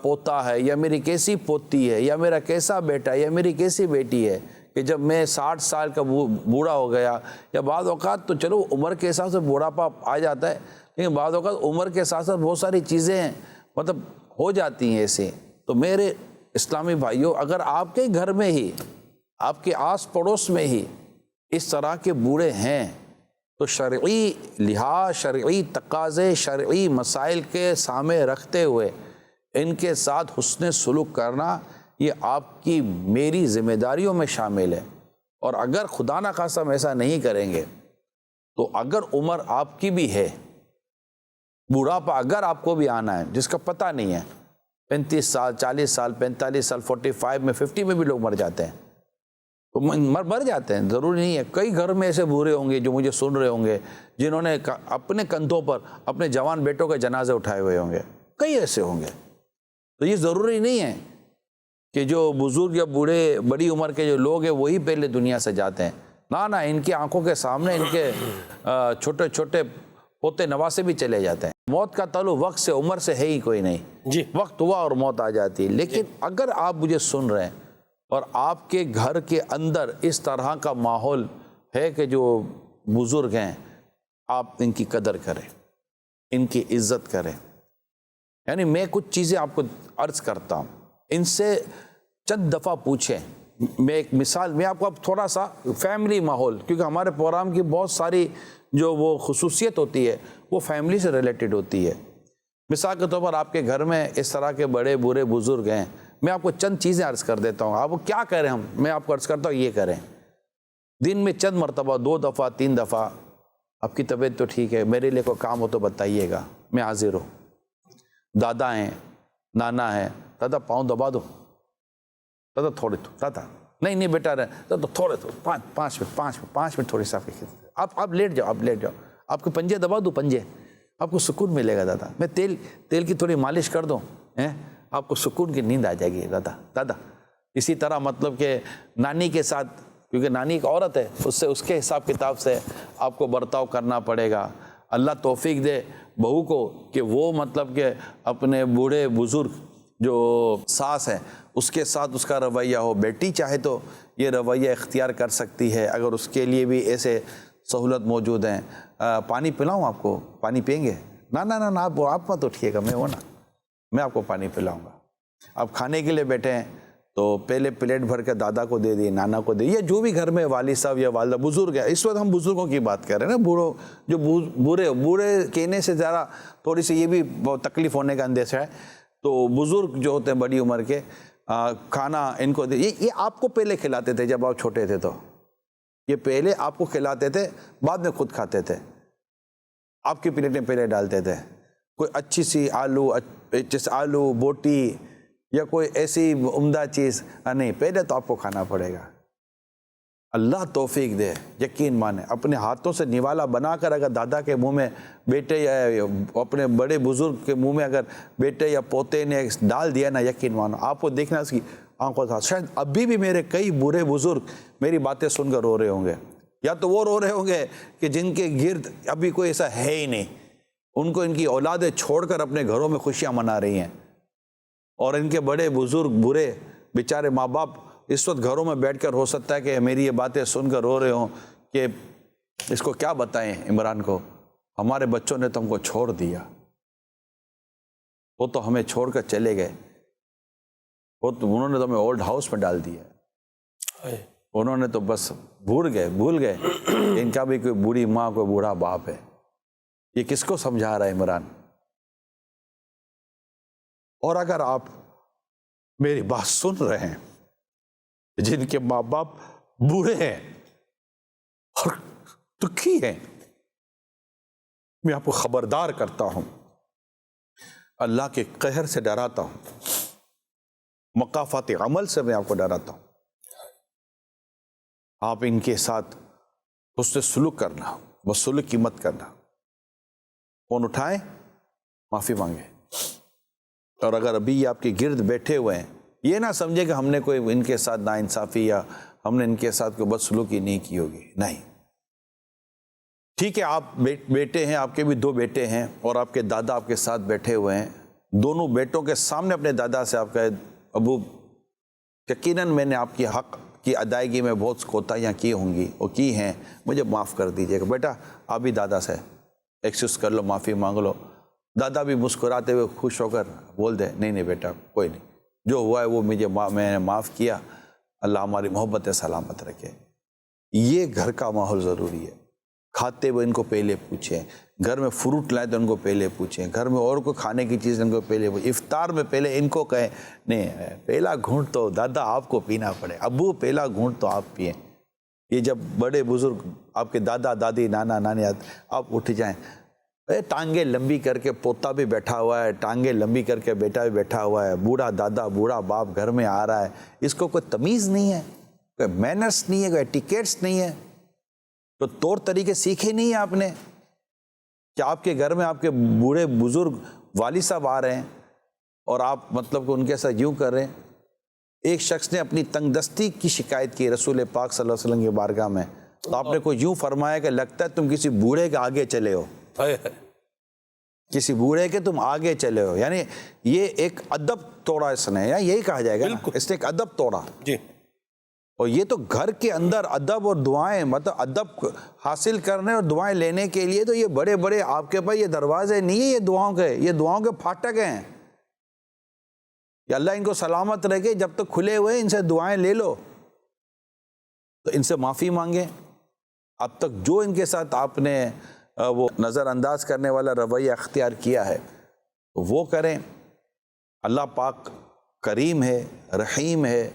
پوتا ہے یا میری کیسی پوتی ہے یا میرا کیسا بیٹا ہے یا میری کیسی بیٹی ہے کہ جب میں 60 سال کا بوڑھا ہو گیا، یا بعض اوقات تو چلو عمر کے حساب سے بوڑھاپا آ جاتا ہے، لیکن بعض اوقات عمر کے ساتھ ساتھ بہت ساری چیزیں مطلب ہو جاتی ہیں ایسے۔ تو میرے اسلامی بھائیوں، اگر آپ کے گھر میں ہی، آپ کے آس پڑوس میں ہی اس طرح کے بوڑھے ہیں تو شرعی لحاظ، شرعی تقاضے، شرعی مسائل کے سامنے رکھتے ہوئے ان کے ساتھ حسن سلوک کرنا یہ آپ کی میری ذمہ داریوں میں شامل ہے۔ اور اگر خدا نہ خواستہ ہم ایسا نہیں کریں گے تو اگر عمر آپ کی بھی ہے، بوڑھاپا اگر آپ کو بھی آنا ہے جس کا پتہ نہیں ہے، 35 سال، 40 سال، 45 سال، 45 میں، 50 میں بھی لوگ مر جاتے ہیں، تو مر جاتے ہیں، ضروری نہیں ہے۔ کئی گھر میں ایسے بوڑھے ہوں گے جو مجھے سن رہے ہوں گے جنہوں نے اپنے کندھوں پر اپنے جوان بیٹوں کے جنازے اٹھائے ہوئے ہوں گے، کئی ایسے ہوں گے۔ تو یہ ضروری نہیں ہے کہ جو بزرگ یا بوڑھے بڑی عمر کے جو لوگ ہیں وہی پہلے دنیا سے جاتے ہیں، نہ ان کی آنکھوں کے سامنے ان کے چھوٹے چھوٹے پوتے نواسے بھی چلے جاتے ہیں۔ موت کا تعلق وقت سے، عمر سے ہے ہی کوئی نہیں، جی، وقت ہوا اور موت آ جاتی ہے۔ لیکن اگر آپ مجھے سن رہے ہیں اور آپ کے گھر کے اندر اس طرح کا ماحول ہے کہ جو بزرگ ہیں، آپ ان کی قدر کریں، ان کی عزت کریں۔ یعنی میں کچھ چیزیں آپ کو عرض کرتا ہوں، ان سے چند دفعہ پوچھیں۔ میں ایک مثال، میں آپ کو اب تھوڑا سا فیملی ماحول، کیونکہ ہمارے پروگرام کی بہت ساری جو وہ خصوصیت ہوتی ہے وہ فیملی سے ریلیٹڈ ہوتی ہے۔ مثال کے طور پر آپ کے گھر میں اس طرح کے بڑے بوڑھے بزرگ ہیں، میں آپ کو چند چیزیں عرض کر دیتا ہوں۔ آپ کو کیا کریں، میں آپ کو عرض کرتا ہوں یہ کریں، دن میں چند مرتبہ، 2 دفعہ 3 دفعہ، آپ کی طبیعت تو ٹھیک ہے، میرے لیے کوئی کام ہو تو بتائیے گا، میں حاضر ہوں۔ دادا ہیں، نانا ہیں، دادا پاؤں دبا دو، دادا تھوڑے تو، دادا نہیں بیٹا رہے، دادا تھوڑے تو، 5 منٹ تھوڑی سا آپ لیٹ جاؤ، آپ لیٹ جاؤ، آپ کے پنجے دبا دو، پنجے، آپ کو سکون ملے گا دادا، میں تیل کی تھوڑی مالش کر دوں، آپ کو سکون کی نیند آ جائے گی دادا۔ اسی طرح مطلب کہ نانی کے ساتھ، کیونکہ نانی ایک عورت ہے، اس کے حساب کتاب سے آپ کو برتاؤ کرنا پڑے گا۔ اللہ توفیق دے بہو کو کہ وہ مطلب کہ اپنے بوڑھے بزرگ جو ساس ہے اس کے ساتھ اس کا رویہ ہو. بیٹی چاہے تو یہ رویہ اختیار کر سکتی ہے اگر اس کے لیے بھی ایسے سہولت موجود ہیں. پانی پلاؤں آپ کو؟ پانی پئیں گے؟ نہ آپ مت اٹھیے گا، میں آپ کو پانی پلاؤں گا. آپ کھانے کے لیے بیٹھے ہیں تو پہلے پلیٹ بھر کے دادا کو دے دیے، نانا کو دے، یا جو بھی گھر میں والد صاحب یا والدہ بزرگ ہے. اس وقت ہم بزرگوں کی بات کر رہے ہیں نا. بوڑھوں جو بوڑھے کہنے سے ذرا تھوڑی سی یہ بھی بہت تکلیف ہونے کا اندیشہ ہے. تو بزرگ جو ہوتے ہیں بڑی عمر کے، کھانا ان کو دے. یہ آپ کو پہلے کھلاتے تھے جب آپ چھوٹے تھے، تو یہ پہلے آپ کو کھلاتے تھے، بعد میں خود کھاتے تھے. آپ کی پلیٹ میں پہلے ڈالتے تھے. کوئی اچھی سی آلو بوٹی یا کوئی ایسی عمدہ چیز نہیں، پہلے تو آپ کو کھانا پڑے گا. اللہ توفیق دے، یقین مانے. اپنے ہاتھوں سے نوالا بنا کر اگر دادا کے منہ میں بیٹے یا اپنے بڑے بزرگ کے منہ میں اگر بیٹے یا پوتے نے ڈال دیا نا، یقین مانو آپ کو دیکھنا اس کی آنکھوں سے. شاید ابھی بھی میرے کئی بوڑھے بزرگ میری باتیں سن کر رو رہے ہوں گے، یا تو وہ رو رہے ہوں گے کہ جن کے گرد ابھی کوئی ایسا ہے ہی نہیں. ان کو ان کی اولادیں چھوڑ کر اپنے گھروں میں خوشیاں منا رہی ہیں، اور ان کے بڑے بزرگ برے بیچارے ماں باپ اس وقت گھروں میں بیٹھ کر ہو سکتا ہے کہ میری یہ باتیں سن کر رو رہے ہوں کہ اس کو کیا بتائیں عمران کو، ہمارے بچوں نے تو ہم کو چھوڑ دیا، وہ تو ہمیں چھوڑ کر چلے گئے، انہوں نے تو ہمیں اولڈ ہاؤس میں ڈال دیا، انہوں نے تو بس بھول گئے ان کا بھی کوئی بوڑھی ماں کوئی بوڑھا باپ ہے. یہ کس کو سمجھا رہا ہے عمران؟ اور اگر آپ میری بات سن رہے ہیں جن کے ماں باپ بوڑھے ہیں اور دکھی ہیں، میں آپ کو خبردار کرتا ہوں، اللہ کے قہر سے ڈراتا ہوں، مقافات عمل سے میں آپ کو ڈراتا ہوں. آپ ان کے ساتھ حسن سلوک کرنا، بدسلوکی کی مت کرنا. فون اٹھائیں، معافی مانگیں. اور اگر ابھی یہ آپ کے گرد بیٹھے ہوئے ہیں، یہ نہ سمجھے کہ ہم نے کوئی ان کے ساتھ ناانصافی یا ہم نے ان کے ساتھ کوئی بدسلوکی نہیں کی ہوگی. نہیں، ٹھیک ہے، آپ بیٹے ہیں، آپ کے بھی 2 بیٹے ہیں اور آپ کے دادا آپ کے ساتھ بیٹھے ہوئے ہیں. دونوں بیٹوں کے سامنے اپنے دادا سے آپ کہے، ابو یقیناً میں نے آپ کی حق کی ادائیگی میں بہت کوتاہیاں کی ہوں گی اور کی ہیں، مجھے معاف کر دیجیے گا. بیٹا آپ بھی دادا سے ایکسکیوز کر لو، معافی مانگ لو. دادا بھی مسکراتے ہوئے خوش ہو کر بول دے، نہیں بیٹا کوئی نہیں، جو ہوا ہے وہ میں نے معاف کیا، اللہ ہماری محبت سلامت رکھے. یہ گھر کا ماحول ضروری ہے. کھاتے ہوئے ان کو پہلے پوچھیں، گھر میں فروٹ لائیں تو ان کو پہلے پوچھیں، گھر میں اور کوئی کھانے کی چیز ان کو پہلے پوچھیں. افطار میں پہلے ان کو کہیں نہیں، پہلا گھونٹ تو دادا آپ کو پینا پڑے، ابو پہلا گھونٹ تو آپ پئیں. یہ جب بڑے بزرگ آپ کے دادا دادی نانا نانی آپ اٹھ جائیں، ٹانگیں لمبی کر کے پوتا بھی بیٹھا ہوا ہے، ٹانگیں لمبی کر کے بیٹا بھی بیٹھا ہوا ہے، بوڑھا دادا بوڑھا باپ گھر میں آ رہا ہے، اس کو کوئی تمیز نہیں ہے، کوئی مینرز نہیں ہے، کوئی ایٹیکیٹس نہیں ہے، تو طور طریقے سیکھے نہیں ہیں آپ نے. کہ آپ کے گھر میں آپ کے بوڑھے بزرگ والد صاحب آ رہے ہیں اور آپ مطلب کہ ان کے ساتھ یوں کر رہے ہیں. ایک شخص نے اپنی تنگ دستی کی شکایت کی رسول پاک صلی اللہ علیہ وسلم کی بارگاہ میں، تو آپ نے کوئی یوں فرمایا کہ لگتا ہے تم کسی بوڑھے کے آگے چلے ہو، کسی بوڑھے کے تم آگے چلے ہو. یعنی یہ ایک ادب توڑا اس نے، یا یہی کہا جائے گا نا، اس نے ایک ادب توڑا. جی. اور یہ تو گھر کے اندر ادب اور دعائیں، مطلب ادب حاصل کرنے اور دعائیں لینے کے لیے تو یہ بڑے بڑے آپ کے پاس یہ دروازے نہیں ہیں، یہ دعاؤں کے پھاٹک ہیں. یا اللہ ان کو سلامت رکھے، جب تک کھلے ہوئے ان سے دعائیں لے لو، تو ان سے معافی مانگیں. اب تک جو ان کے ساتھ آپ نے وہ نظر انداز کرنے والا رویہ اختیار کیا ہے وہ کریں. اللہ پاک کریم ہے، رحیم ہے،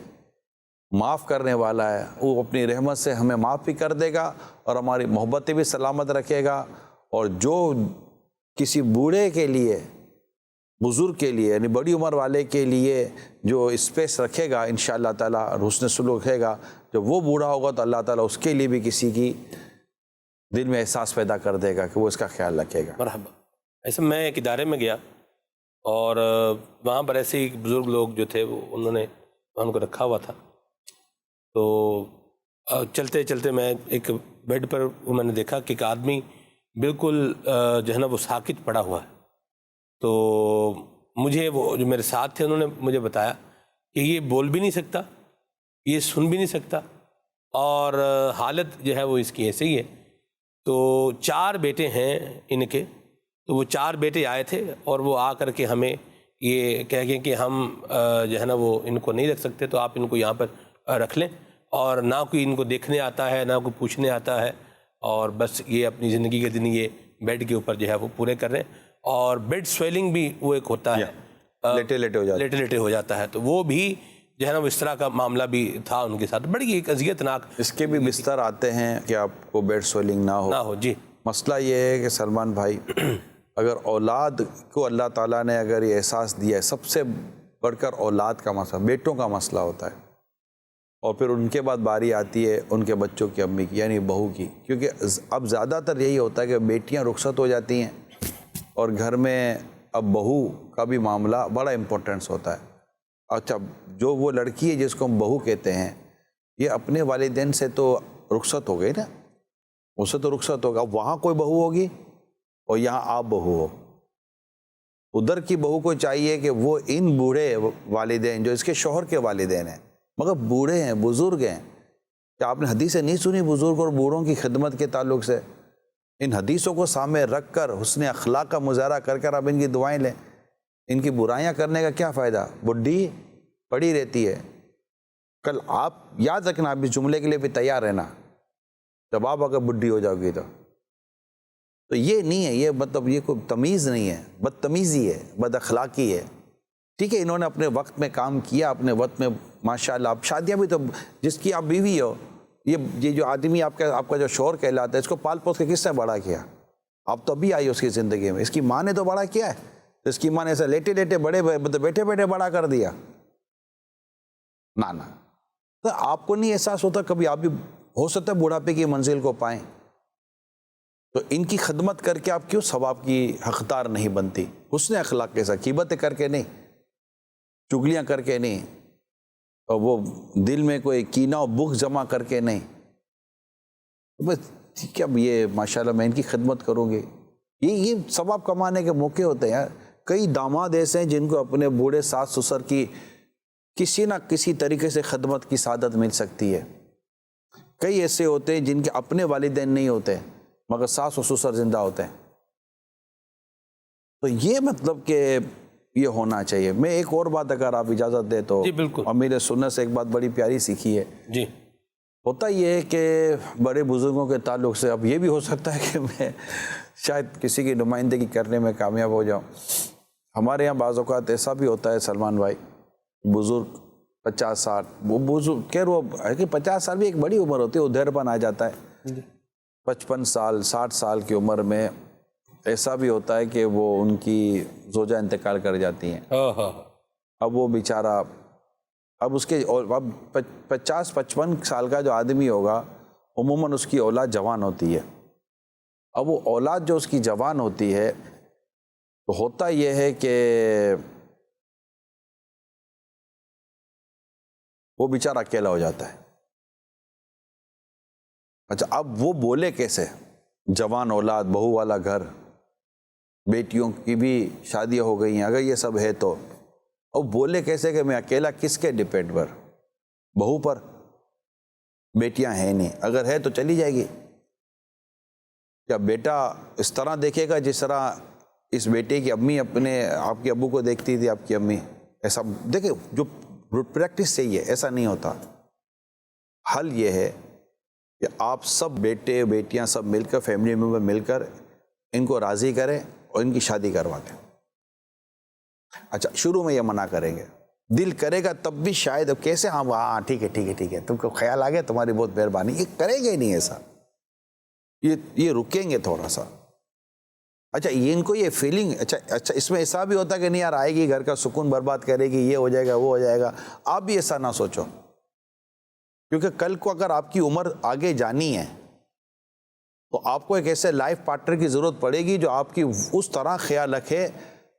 معاف کرنے والا ہے. وہ اپنی رحمت سے ہمیں معاف بھی کر دے گا اور ہماری محبتیں بھی سلامت رکھے گا. اور جو کسی بوڑھے کے لیے، بزرگ کے لیے، یعنی بڑی عمر والے کے لیے جو اسپیس رکھے گا انشاءاللہ تعالیٰ، حسن سلوک رکھے گا، جب وہ بوڑھا ہوگا تو اللہ تعالیٰ اس کے لیے بھی کسی کی دل میں احساس پیدا کر دے گا کہ وہ اس کا خیال رکھے گا. مرحبا. ایسے میں ایک ادارے میں گیا اور وہاں پر ایسے ہی بزرگ لوگ جو تھے وہ انہوں نے ان کو رکھا ہوا تھا. تو چلتے چلتے میں ایک بیڈ پر میں نے دیکھا کہ ایک آدمی بالکل جو ہے نا وہ ساکت پڑا ہوا ہے. تو مجھے وہ جو میرے ساتھ تھے انہوں نے مجھے بتایا کہ یہ بول بھی نہیں سکتا، یہ سن بھی نہیں سکتا، اور حالت جو ہے وہ اس کی ایسے ہی ہے۔ تو 4 بیٹے ہیں ان کے، تو وہ 4 بیٹے آئے تھے اور وہ آ کر کے ہمیں یہ کہہ گئے کہ ہم جو ہے نا وہ ان کو نہیں رکھ سکتے، تو آپ ان کو یہاں پر رکھ لیں، اور نہ کوئی ان کو دیکھنے آتا ہے نہ کوئی پوچھنے آتا ہے، اور بس یہ اپنی زندگی کے دن یہ بیڈ کے اوپر جو ہے وہ پورے کر رہے ہیں۔ اور بیڈ سویلنگ بھی وہ ایک ہوتا ہے، لیٹے لیٹے ہو جاتا ہے، لیٹے ہو جاتا ہے، تو وہ بھی جو ہے نا وہ اس طرح کا معاملہ بھی تھا ان کے ساتھ، بڑی ایک اذیت ناک۔ اس کے بھی بستر آتے ہیں کہ آپ کو بیڈ سویلنگ نہ ہو۔ جی، مسئلہ یہ ہے کہ سلمان بھائی، اگر اولاد کو اللہ تعالیٰ نے اگر یہ احساس دیا ہے، سب سے بڑھ کر اولاد کا مسئلہ، بیٹوں کا مسئلہ ہوتا ہے، اور پھر ان کے بعد باری آتی ہے ان کے بچوں کی امی کی، یعنی بہو کی، کیونکہ اب زیادہ تر یہی ہوتا ہے کہ بیٹیاں رخصت ہو جاتی ہیں اور گھر میں اب بہو کا بھی معاملہ بڑا امپورٹنس ہوتا ہے۔ اچھا، جو وہ لڑکی ہے جس کو ہم بہو کہتے ہیں، یہ اپنے والدین سے تو رخصت ہو گئی نا، اس سے تو رخصت ہوگا، وہاں کوئی بہو ہوگی اور یہاں آپ بہو ہو۔ ادھر کی بہو کو چاہیے کہ وہ ان بوڑھے والدین جو اس کے شوہر کے والدین ہیں، مگر بوڑھے ہیں، بزرگ ہیں، کیا آپ نے حدیثیں نہیں سنی بزرگ اور بوڑھوں کی خدمت کے تعلق سے؟ ان حدیثوں کو سامنے رکھ کر حسن اخلاق کا مظاہرہ کر کر آپ ان کی دعائیں لیں۔ ان کی برائیاں کرنے کا کیا فائدہ؟ بڈھی پڑی رہتی ہے۔ کل آپ یاد رکھنا، آپ اس جملے کے لیے بھی تیار رہنا، جب آپ اگر بڈھی ہو جاؤ گی تو یہ نہیں ہے، یہ مطلب یہ کوئی تمیز نہیں ہے، بدتمیزی ہے، بد اخلاقی ہے۔ ٹھیک ہے، انہوں نے اپنے وقت میں کام کیا، اپنے وقت میں ماشاءاللہ۔ اب شادیاں بھی تو، جس کی آپ بیوی ہو، یہ جو آدمی آپ کا جو شوہر کہلاتا ہے، اس کو پال پوس کے کس نے بڑا کیا؟ آپ تو ابھی آئی اس کی زندگی میں، اس کی ماں نے تو بڑا کیا ہے، اس کی ماں نے ایسا لیٹے لیٹے بیٹھے بیٹھے بڑا کر دیا نانا۔ تو آپ کو نہیں احساس ہوتا کبھی آپ بھی ہو سکتا ہے بڑھاپے کی منزل کو پائیں؟ تو ان کی خدمت کر کے آپ کیوں ثواب کی حقدار نہیں بنتی؟ حسن اخلاق کے ساتھ، غیبتیں کر کے نہیں، چگلیاں کر کے نہیں، اور وہ دل میں کوئی کینہ و بغض جمع کر کے نہیں۔ بس ٹھیک ہے، اب یہ ماشاءاللہ میں ان کی خدمت کروں گی، یہ ثواب کمانے کے موقع ہوتے ہیں یار۔ کئی داماد ایسے ہیں جن کو اپنے بوڑھے ساس سسر کی کسی نہ کسی طریقے سے خدمت کی سعادت مل سکتی ہے۔ کئی ایسے ہوتے ہیں جن کے اپنے والدین نہیں ہوتے مگر ساس و سسر زندہ ہوتے ہیں۔ تو یہ مطلب کہ یہ ہونا چاہیے۔ میں ایک اور بات اگر آپ اجازت دیں تو، جی بالکل، امیر سنت سے ایک بات بڑی پیاری سیکھی ہے۔ جی، ہوتا یہ ہے کہ بڑے بزرگوں کے تعلق سے، اب یہ بھی ہو سکتا ہے کہ میں شاید کسی کی نمائندگی کرنے میں کامیاب ہو جاؤں۔ ہمارے یہاں بعض اوقات ایسا بھی ہوتا ہے سلمان بھائی، بزرگ 50-60، وہ بزرگ خیر وہ ہے کہ 50 سال بھی ایک بڑی عمر ہوتی ہے، ادھر پن آ جاتا ہے۔ 55 سال 60 سال کی عمر میں ایسا بھی ہوتا ہے کہ وہ ان کی زوجہ انتقال کر جاتی ہیں۔ اب وہ بیچارہ، اب اس کے اب 50-55 سال کا جو آدمی ہوگا، عموماً اس کی اولاد جوان ہوتی ہے۔ اب وہ اولاد جو اس کی جوان ہوتی ہے، تو ہوتا یہ ہے کہ وہ بیچارہ اکیلا ہو جاتا ہے۔ اچھا، اب وہ بولے کیسے؟ جوان اولاد، بہو والا گھر، بیٹیوں کی بھی شادیاں ہو گئی ہیں، اگر یہ سب ہے تو اب بولے کیسے کہ میں اکیلا کس کے ڈپینڈ پر؟ بہو پر؟ بیٹیاں ہیں نہیں، اگر ہے تو چلی جائے گی۔ کیا بیٹا اس طرح دیکھے گا جس طرح اس بیٹے کی امی اپنے آپ کے ابو کو دیکھتی تھی؟ آپ کی امی ایسا دیکھیں، جو پریکٹس صحیح ہے، ایسا نہیں ہوتا۔ حل یہ ہے کہ آپ سب بیٹے بیٹیاں سب مل کر، فیملی ممبر مل کر ان کو راضی کریں اور ان کی شادی کروا دیں۔ اچھا، شروع میں یہ منع کریں گے، دل کرے گا تب بھی شاید، اب کیسے؟ ہاں ٹھیک ہے، تم کو خیال آ گیا، تمہاری بہت مہربانی۔ یہ کریں گے نہیں ایسا، یہ رکیں گے تھوڑا سا۔ اچھا، یہ ان کو یہ فیلنگ، اچھا اس میں ایسا بھی ہوتا ہے کہ نہیں یار آئے گی، گھر کا سکون برباد کرے گی، یہ ہو جائے گا وہ ہو جائے گا۔ آپ بھی ایسا نہ سوچو، کیونکہ کل کو اگر آپ کی عمر آگے جانی ہے تو آپ کو ایک ایسے لائف پارٹنر کی ضرورت پڑے گی جو آپ کی اس طرح خیال رکھے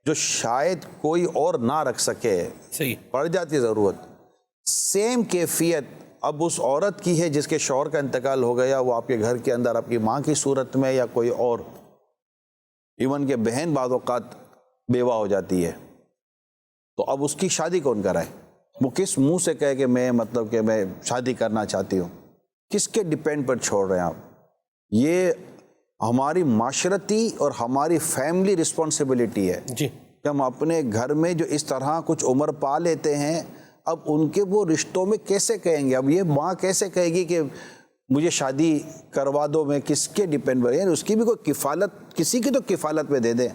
جو شاید کوئی اور نہ رکھ سکے۔ صحیح، پڑ جاتی ضرورت۔ سیم کیفیت اب اس عورت کی ہے جس کے شوہر کا انتقال ہو گیا، وہ آپ کے گھر کے اندر آپ کی ماں کی صورت میں یا کوئی اور، ایون کہ بہن بعض اوقات بیوہ ہو جاتی ہے، تو اب اس کی شادی کون کرائے؟ وہ کس منہ سے کہے کہ میں مطلب کہ میں شادی کرنا چاہتی ہوں؟ کس کے ڈیپینڈ پر چھوڑ رہے ہیں آپ؟ یہ ہماری معاشرتی اور ہماری فیملی رسپانسبلٹی ہے جی کہ ہم اپنے گھر میں جو اس طرح کچھ عمر پا لیتے ہیں، اب ان کے وہ رشتوں میں کیسے کہیں گے؟ اب یہ ماں کیسے کہے گی کہ مجھے شادی کروا دو؟ میں کس کے ڈیپینڈ پر؟ یعنی اس کی بھی کوئی کفالت، کسی کی تو کفالت پہ دے دیں۔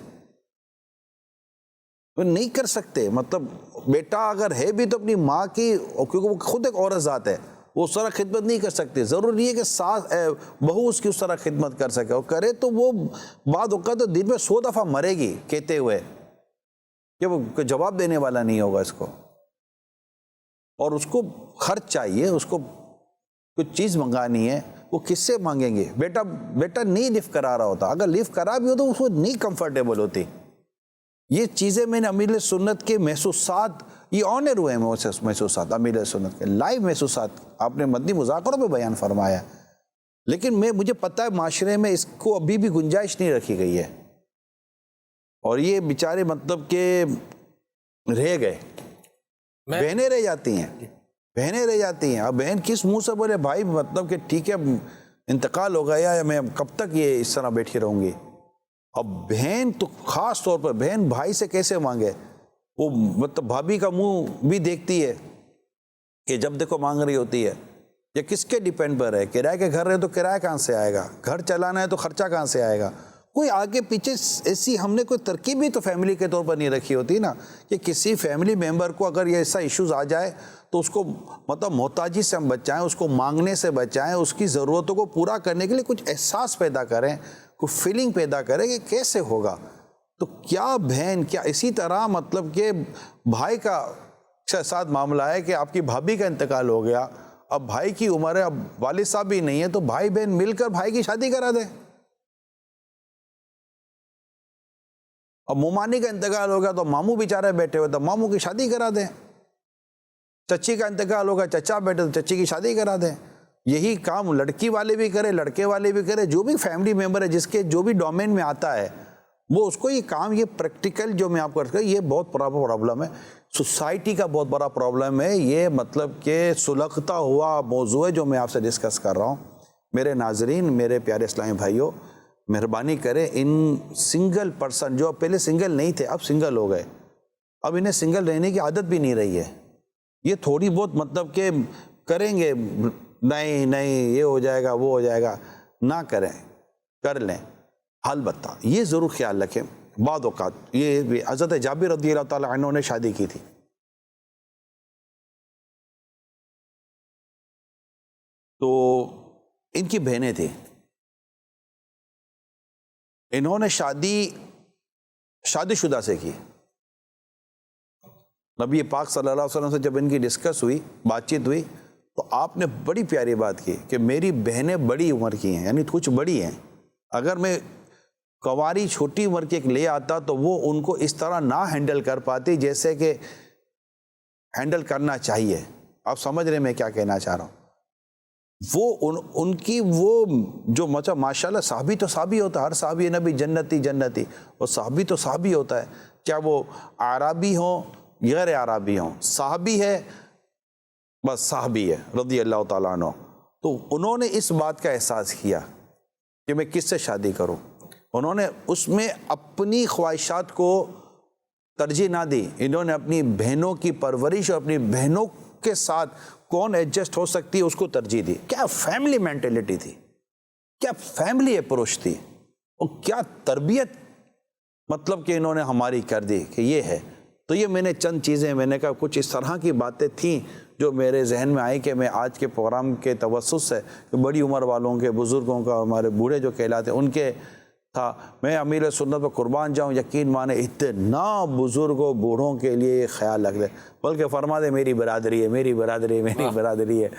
وہ نہیں کر سکتے، مطلب بیٹا اگر ہے بھی تو اپنی ماں کی، کیونکہ وہ خود ایک عورت ذات ہے، وہ اس طرح خدمت نہیں کر سکتی۔ ضروری نہیں ہے کہ ساس بہو اس کی اس طرح خدمت کر سکے، اور کرے تو وہ بعد اوقات تو دن میں 100 دفعہ مرے گی کہتے ہوئے کہ وہ جواب دینے والا نہیں ہوگا اس کو، اور اس کو خرچ چاہیے، اس کو کچھ چیز منگانی ہے، وہ کس سے مانگیں گے؟ بیٹا نہیں لفٹ کرا رہا ہوتا، اگر لفٹ کرا بھی ہو تو اس کو نہیں کمفرٹیبل ہوتی۔ یہ چیزیں میں نے امیر سنت کے محسوسات، یہ آنر ہوئے ہیں محسوسات امیر سنت کے، لائیو محسوسات آپ نے مدنی مذاکروں میں بیان فرمایا، لیکن مجھے پتہ ہے معاشرے میں اس کو ابھی بھی گنجائش نہیں رکھی گئی ہے، اور یہ بیچارے مطلب کہ رہ گئے، بہنیں رہ جاتی ہیں، بہنیں رہ جاتی ہیں۔ اب بہن کس منہ سے بولے بھائی مطلب کہ ٹھیک ہے انتقال ہو گیا یا میں کب تک یہ اس طرح بیٹھی رہوں گی؟ اب بہن تو خاص طور پر بہن بھائی سے کیسے مانگے؟ وہ مطلب بھابھی کا منہ بھی دیکھتی ہے کہ جب دیکھو مانگ رہی ہوتی ہے۔ یہ کس کے ڈیپینڈ پر ہے؟ کرائے کے گھر رہے تو کرایہ کہاں سے آئے گا؟ گھر چلانا ہے تو خرچہ کہاں سے آئے گا؟ کوئی آگے پیچھے ایسی ہم نے کوئی ترکیب بھی تو فیملی کے طور پر نہیں رکھی ہوتی نا، کہ کسی فیملی ممبر کو اگر یہ ایسا ایشوز آ جائے تو اس کو مطلب محتاجی سے ہم بچائیں، اس کو مانگنے سے بچائیں، اس کی ضرورتوں کو پورا کرنے کے لیے کچھ احساس پیدا کریں، کوئی فیلنگ پیدا کریں کہ کیسے ہوگا۔ تو کیا بہن، کیا اسی طرح مطلب کہ بھائی کا ساتھ معاملہ ہے کہ آپ کی بھابھی کا انتقال ہو گیا، اب بھائی کی عمر ہے، اب والد صاحب بھی نہیں ہے، تو بھائی بہن مل کر بھائی کی شادی کرا دیں۔ اب مومانی کا انتقال ہو گیا تو ماموں بیچارے بیٹھے ہوئے تو ماموں کی شادی کرا دیں، چچی کا انتقال ہوگا چچا بیٹھے تو چچی کی شادی کرا دیں۔ یہی کام لڑکی والے بھی کرے، لڑکے والے بھی کرے، جو بھی فیملی ممبر ہے جس کے جو بھی ڈومین میں آتا ہے وہ اس کو یہ کام، یہ پریکٹیکل جو میں آپ کو کرتا ہوں، یہ بہت بڑا پرابلم ہے، سوسائٹی کا بہت بڑا پرابلم ہے، یہ مطلب کہ سلگتا ہوا موضوع ہے جو میں آپ سے ڈسکس کر رہا ہوں۔ میرے ناظرین، میرے پیارے اسلامی بھائیوں، مہربانی کریں ان سنگل پرسن جو پہلے سنگل نہیں تھے اب سنگل ہو گئے، اب انہیں سنگل رہنے کی عادت بھی نہیں رہی ہے، یہ تھوڑی بہت مطلب کہ کریں گے، نہیں یہ ہو جائے گا وہ ہو جائے گا، نہ کریں، کر لیں۔ البتہ یہ ضرور خیال رکھیں، بعض اوقات یہ بھی حضرت جابر رضی اللہ تعالیٰ عنہ نے شادی کی تھی، تو ان کی بہنیں تھیں، انہوں نے شادی شدہ سے کی۔ نبی پاک صلی اللہ علیہ وسلم سے جب ان کی ڈسکس ہوئی، بات چیت ہوئی، تو آپ نے بڑی پیاری بات کی کہ میری بہنیں بڑی عمر کی ہیں، یعنی کچھ بڑی ہیں، اگر میں کنواری چھوٹی عمر کے ایک لے آتا تو وہ ان کو اس طرح نہ ہینڈل کر پاتی جیسے کہ ہینڈل کرنا چاہیے۔ آپ سمجھ رہے ہیں میں کیا کہنا چاہ رہا ہوں؟ وہ ان کی وہ جو مطلب ماشاءاللہ صحابی تو صحابی ہوتا ہے، ہر صحابی نبی جنتی، اور صحابی تو صحابی ہوتا ہے، چاہے وہ عربی ہوں غیر عربی ہوں، صحابی ہے بس صحابی ہے رضی اللہ تعالیٰ عنہ۔ تو انہوں نے اس بات کا احساس کیا کہ میں کس سے شادی کروں، انہوں نے اس میں اپنی خواہشات کو ترجیح نہ دی، انہوں نے اپنی بہنوں کی پرورش اور اپنی بہنوں کے ساتھ کون ایڈجسٹ ہو سکتی ہے اس کو ترجیح دی۔ کیا فیملی مینٹلٹی تھی، کیا فیملی اپروچ تھی، اور کیا تربیت مطلب کہ انہوں نے ہماری کر دی کہ یہ ہے۔ تو یہ میں نے چند چیزیں، میں نے کہا کچھ اس طرح کی باتیں تھیں جو میرے ذہن میں آئی کہ میں آج کے پروگرام کے توسط سے بڑی عمر والوں کے، بزرگوں کا، ہمارے بوڑھے جو کہلاتے ان کے تھا، میں امیر سنت پہ قربان جاؤں، یقین مانے اتنا بزرگوں بوڑھوں کے لیے یہ خیال رکھ لے، بلکہ فرما دے میری برادری ہے، میری برادری ہے، میری برادری ہے،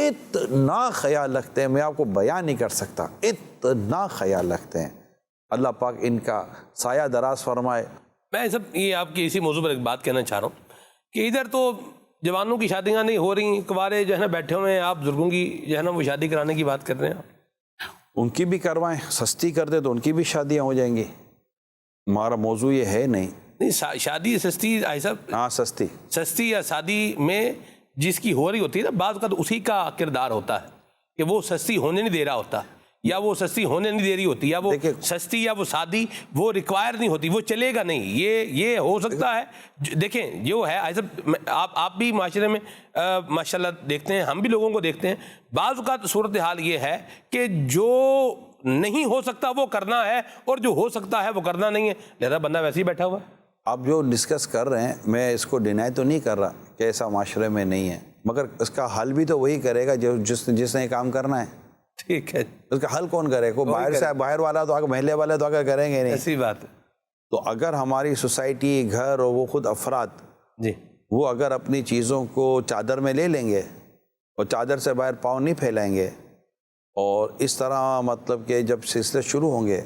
اتنا خیال رکھتے ہیں، میں آپ کو بیان نہیں کر سکتا، اتنا خیال رکھتے ہیں۔ اللہ پاک ان کا سایہ دراز فرمائے۔ میں سب یہ آپ کی اسی موضوع پر ایک بات کہنا چاہ رہا ہوں کہ ادھر تو جوانوں کی شادیاں نہیں ہو رہی، کنوارے جو ہے نا بیٹھے ہوئے ہیں، آپ بزرگوں کی جو ہے نا وہ شادی کرانے کی بات کر رہے ہیں، ان کی بھی کروائیں، سستی کر دے تو ان کی بھی شادیاں ہو جائیں گی۔ ہمارا موضوع یہ ہے نہیں، نہیں شادی سستی آئی صاحب، ہاں سستی سستی یا شادی میں جس کی ہو رہی ہوتی ہے نا، بعض اوقات اسی کا کردار ہوتا ہے کہ وہ سستی ہونے نہیں دے رہا ہوتا، یا وہ سستی ہونے نہیں دے رہی ہوتی، یا وہ سستی یا وہ شادی وہ ریکوائر نہیں ہوتی، وہ چلے گا نہیں. یہ ہو سکتا ہے. دیکھیں جو ہے آپ بھی معاشرے میں ماشاءاللہ دیکھتے ہیں، ہم بھی لوگوں کو دیکھتے ہیں، بعض اوقات صورتحال یہ ہے کہ جو نہیں ہو سکتا وہ کرنا ہے، اور جو ہو سکتا ہے وہ کرنا نہیں ہے، لہذا بندہ ویسے ہی بیٹھا ہوا. آپ جو ڈسکس کر رہے ہیں، میں اس کو ڈینائی تو نہیں کر رہا کہ ایسا معاشرے میں نہیں ہے، مگر اس کا حل بھی تو وہی کرے گا جس نے کام کرنا ہے. ٹھیک ہے، اس کا حل کون کرے؟ کوئی باہر سے باہر والا تو آگے محلے والے تو آگے کریں گے نہیں. ایسی بات ہے. تو اگر ہماری سوسائٹی، گھر اور وہ خود افراد جی وہ اگر اپنی چیزوں کو چادر میں لے لیں گے اور چادر سے باہر پاؤں نہیں پھیلائیں گے، اور اس طرح مطلب کہ جب سلسلے شروع ہوں گے،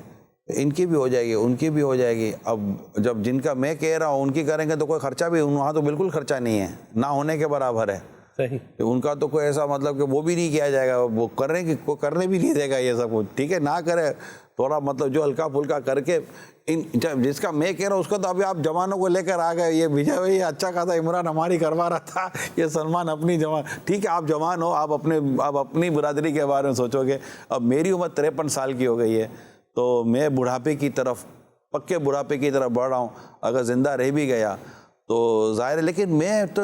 ان کی بھی ہو جائے گی، ان کی بھی ہو جائے گی. اب جب جن کا میں کہہ رہا ہوں ان کی کریں گے تو کوئی خرچہ بھی وہاں تو بالکل خرچہ نہیں ہے، نہ ہونے کے برابر ہے. صحیح. ان کا تو کوئی ایسا مطلب کہ وہ بھی نہیں کیا جائے گا، وہ کرنے بھی نہیں دے گا یہ سب کچھ. ٹھیک ہے، نہ کرے، تھوڑا مطلب جو ہلکا پھلکا کر کے جس کا میں کہہ رہا ہوں اس کو تو ابھی آپ جوانوں کو لے کر آ گئے. یہ بھیجا ہوئی اچھا خاصا عمران ہماری کروا رہا تھا، یہ سلمان اپنی جوان. ٹھیک ہے، آپ جوان ہو، آپ اپنی برادری کے بارے میں سوچو گے. اب میری عمر 53 سال کی ہو گئی ہے، تو میں بڑھاپے کی طرف، پکے بڑھاپے کی طرف بڑھ رہا ہوں. اگر زندہ رہ بھی گیا تو ظاہر ہے، لیکن میں تو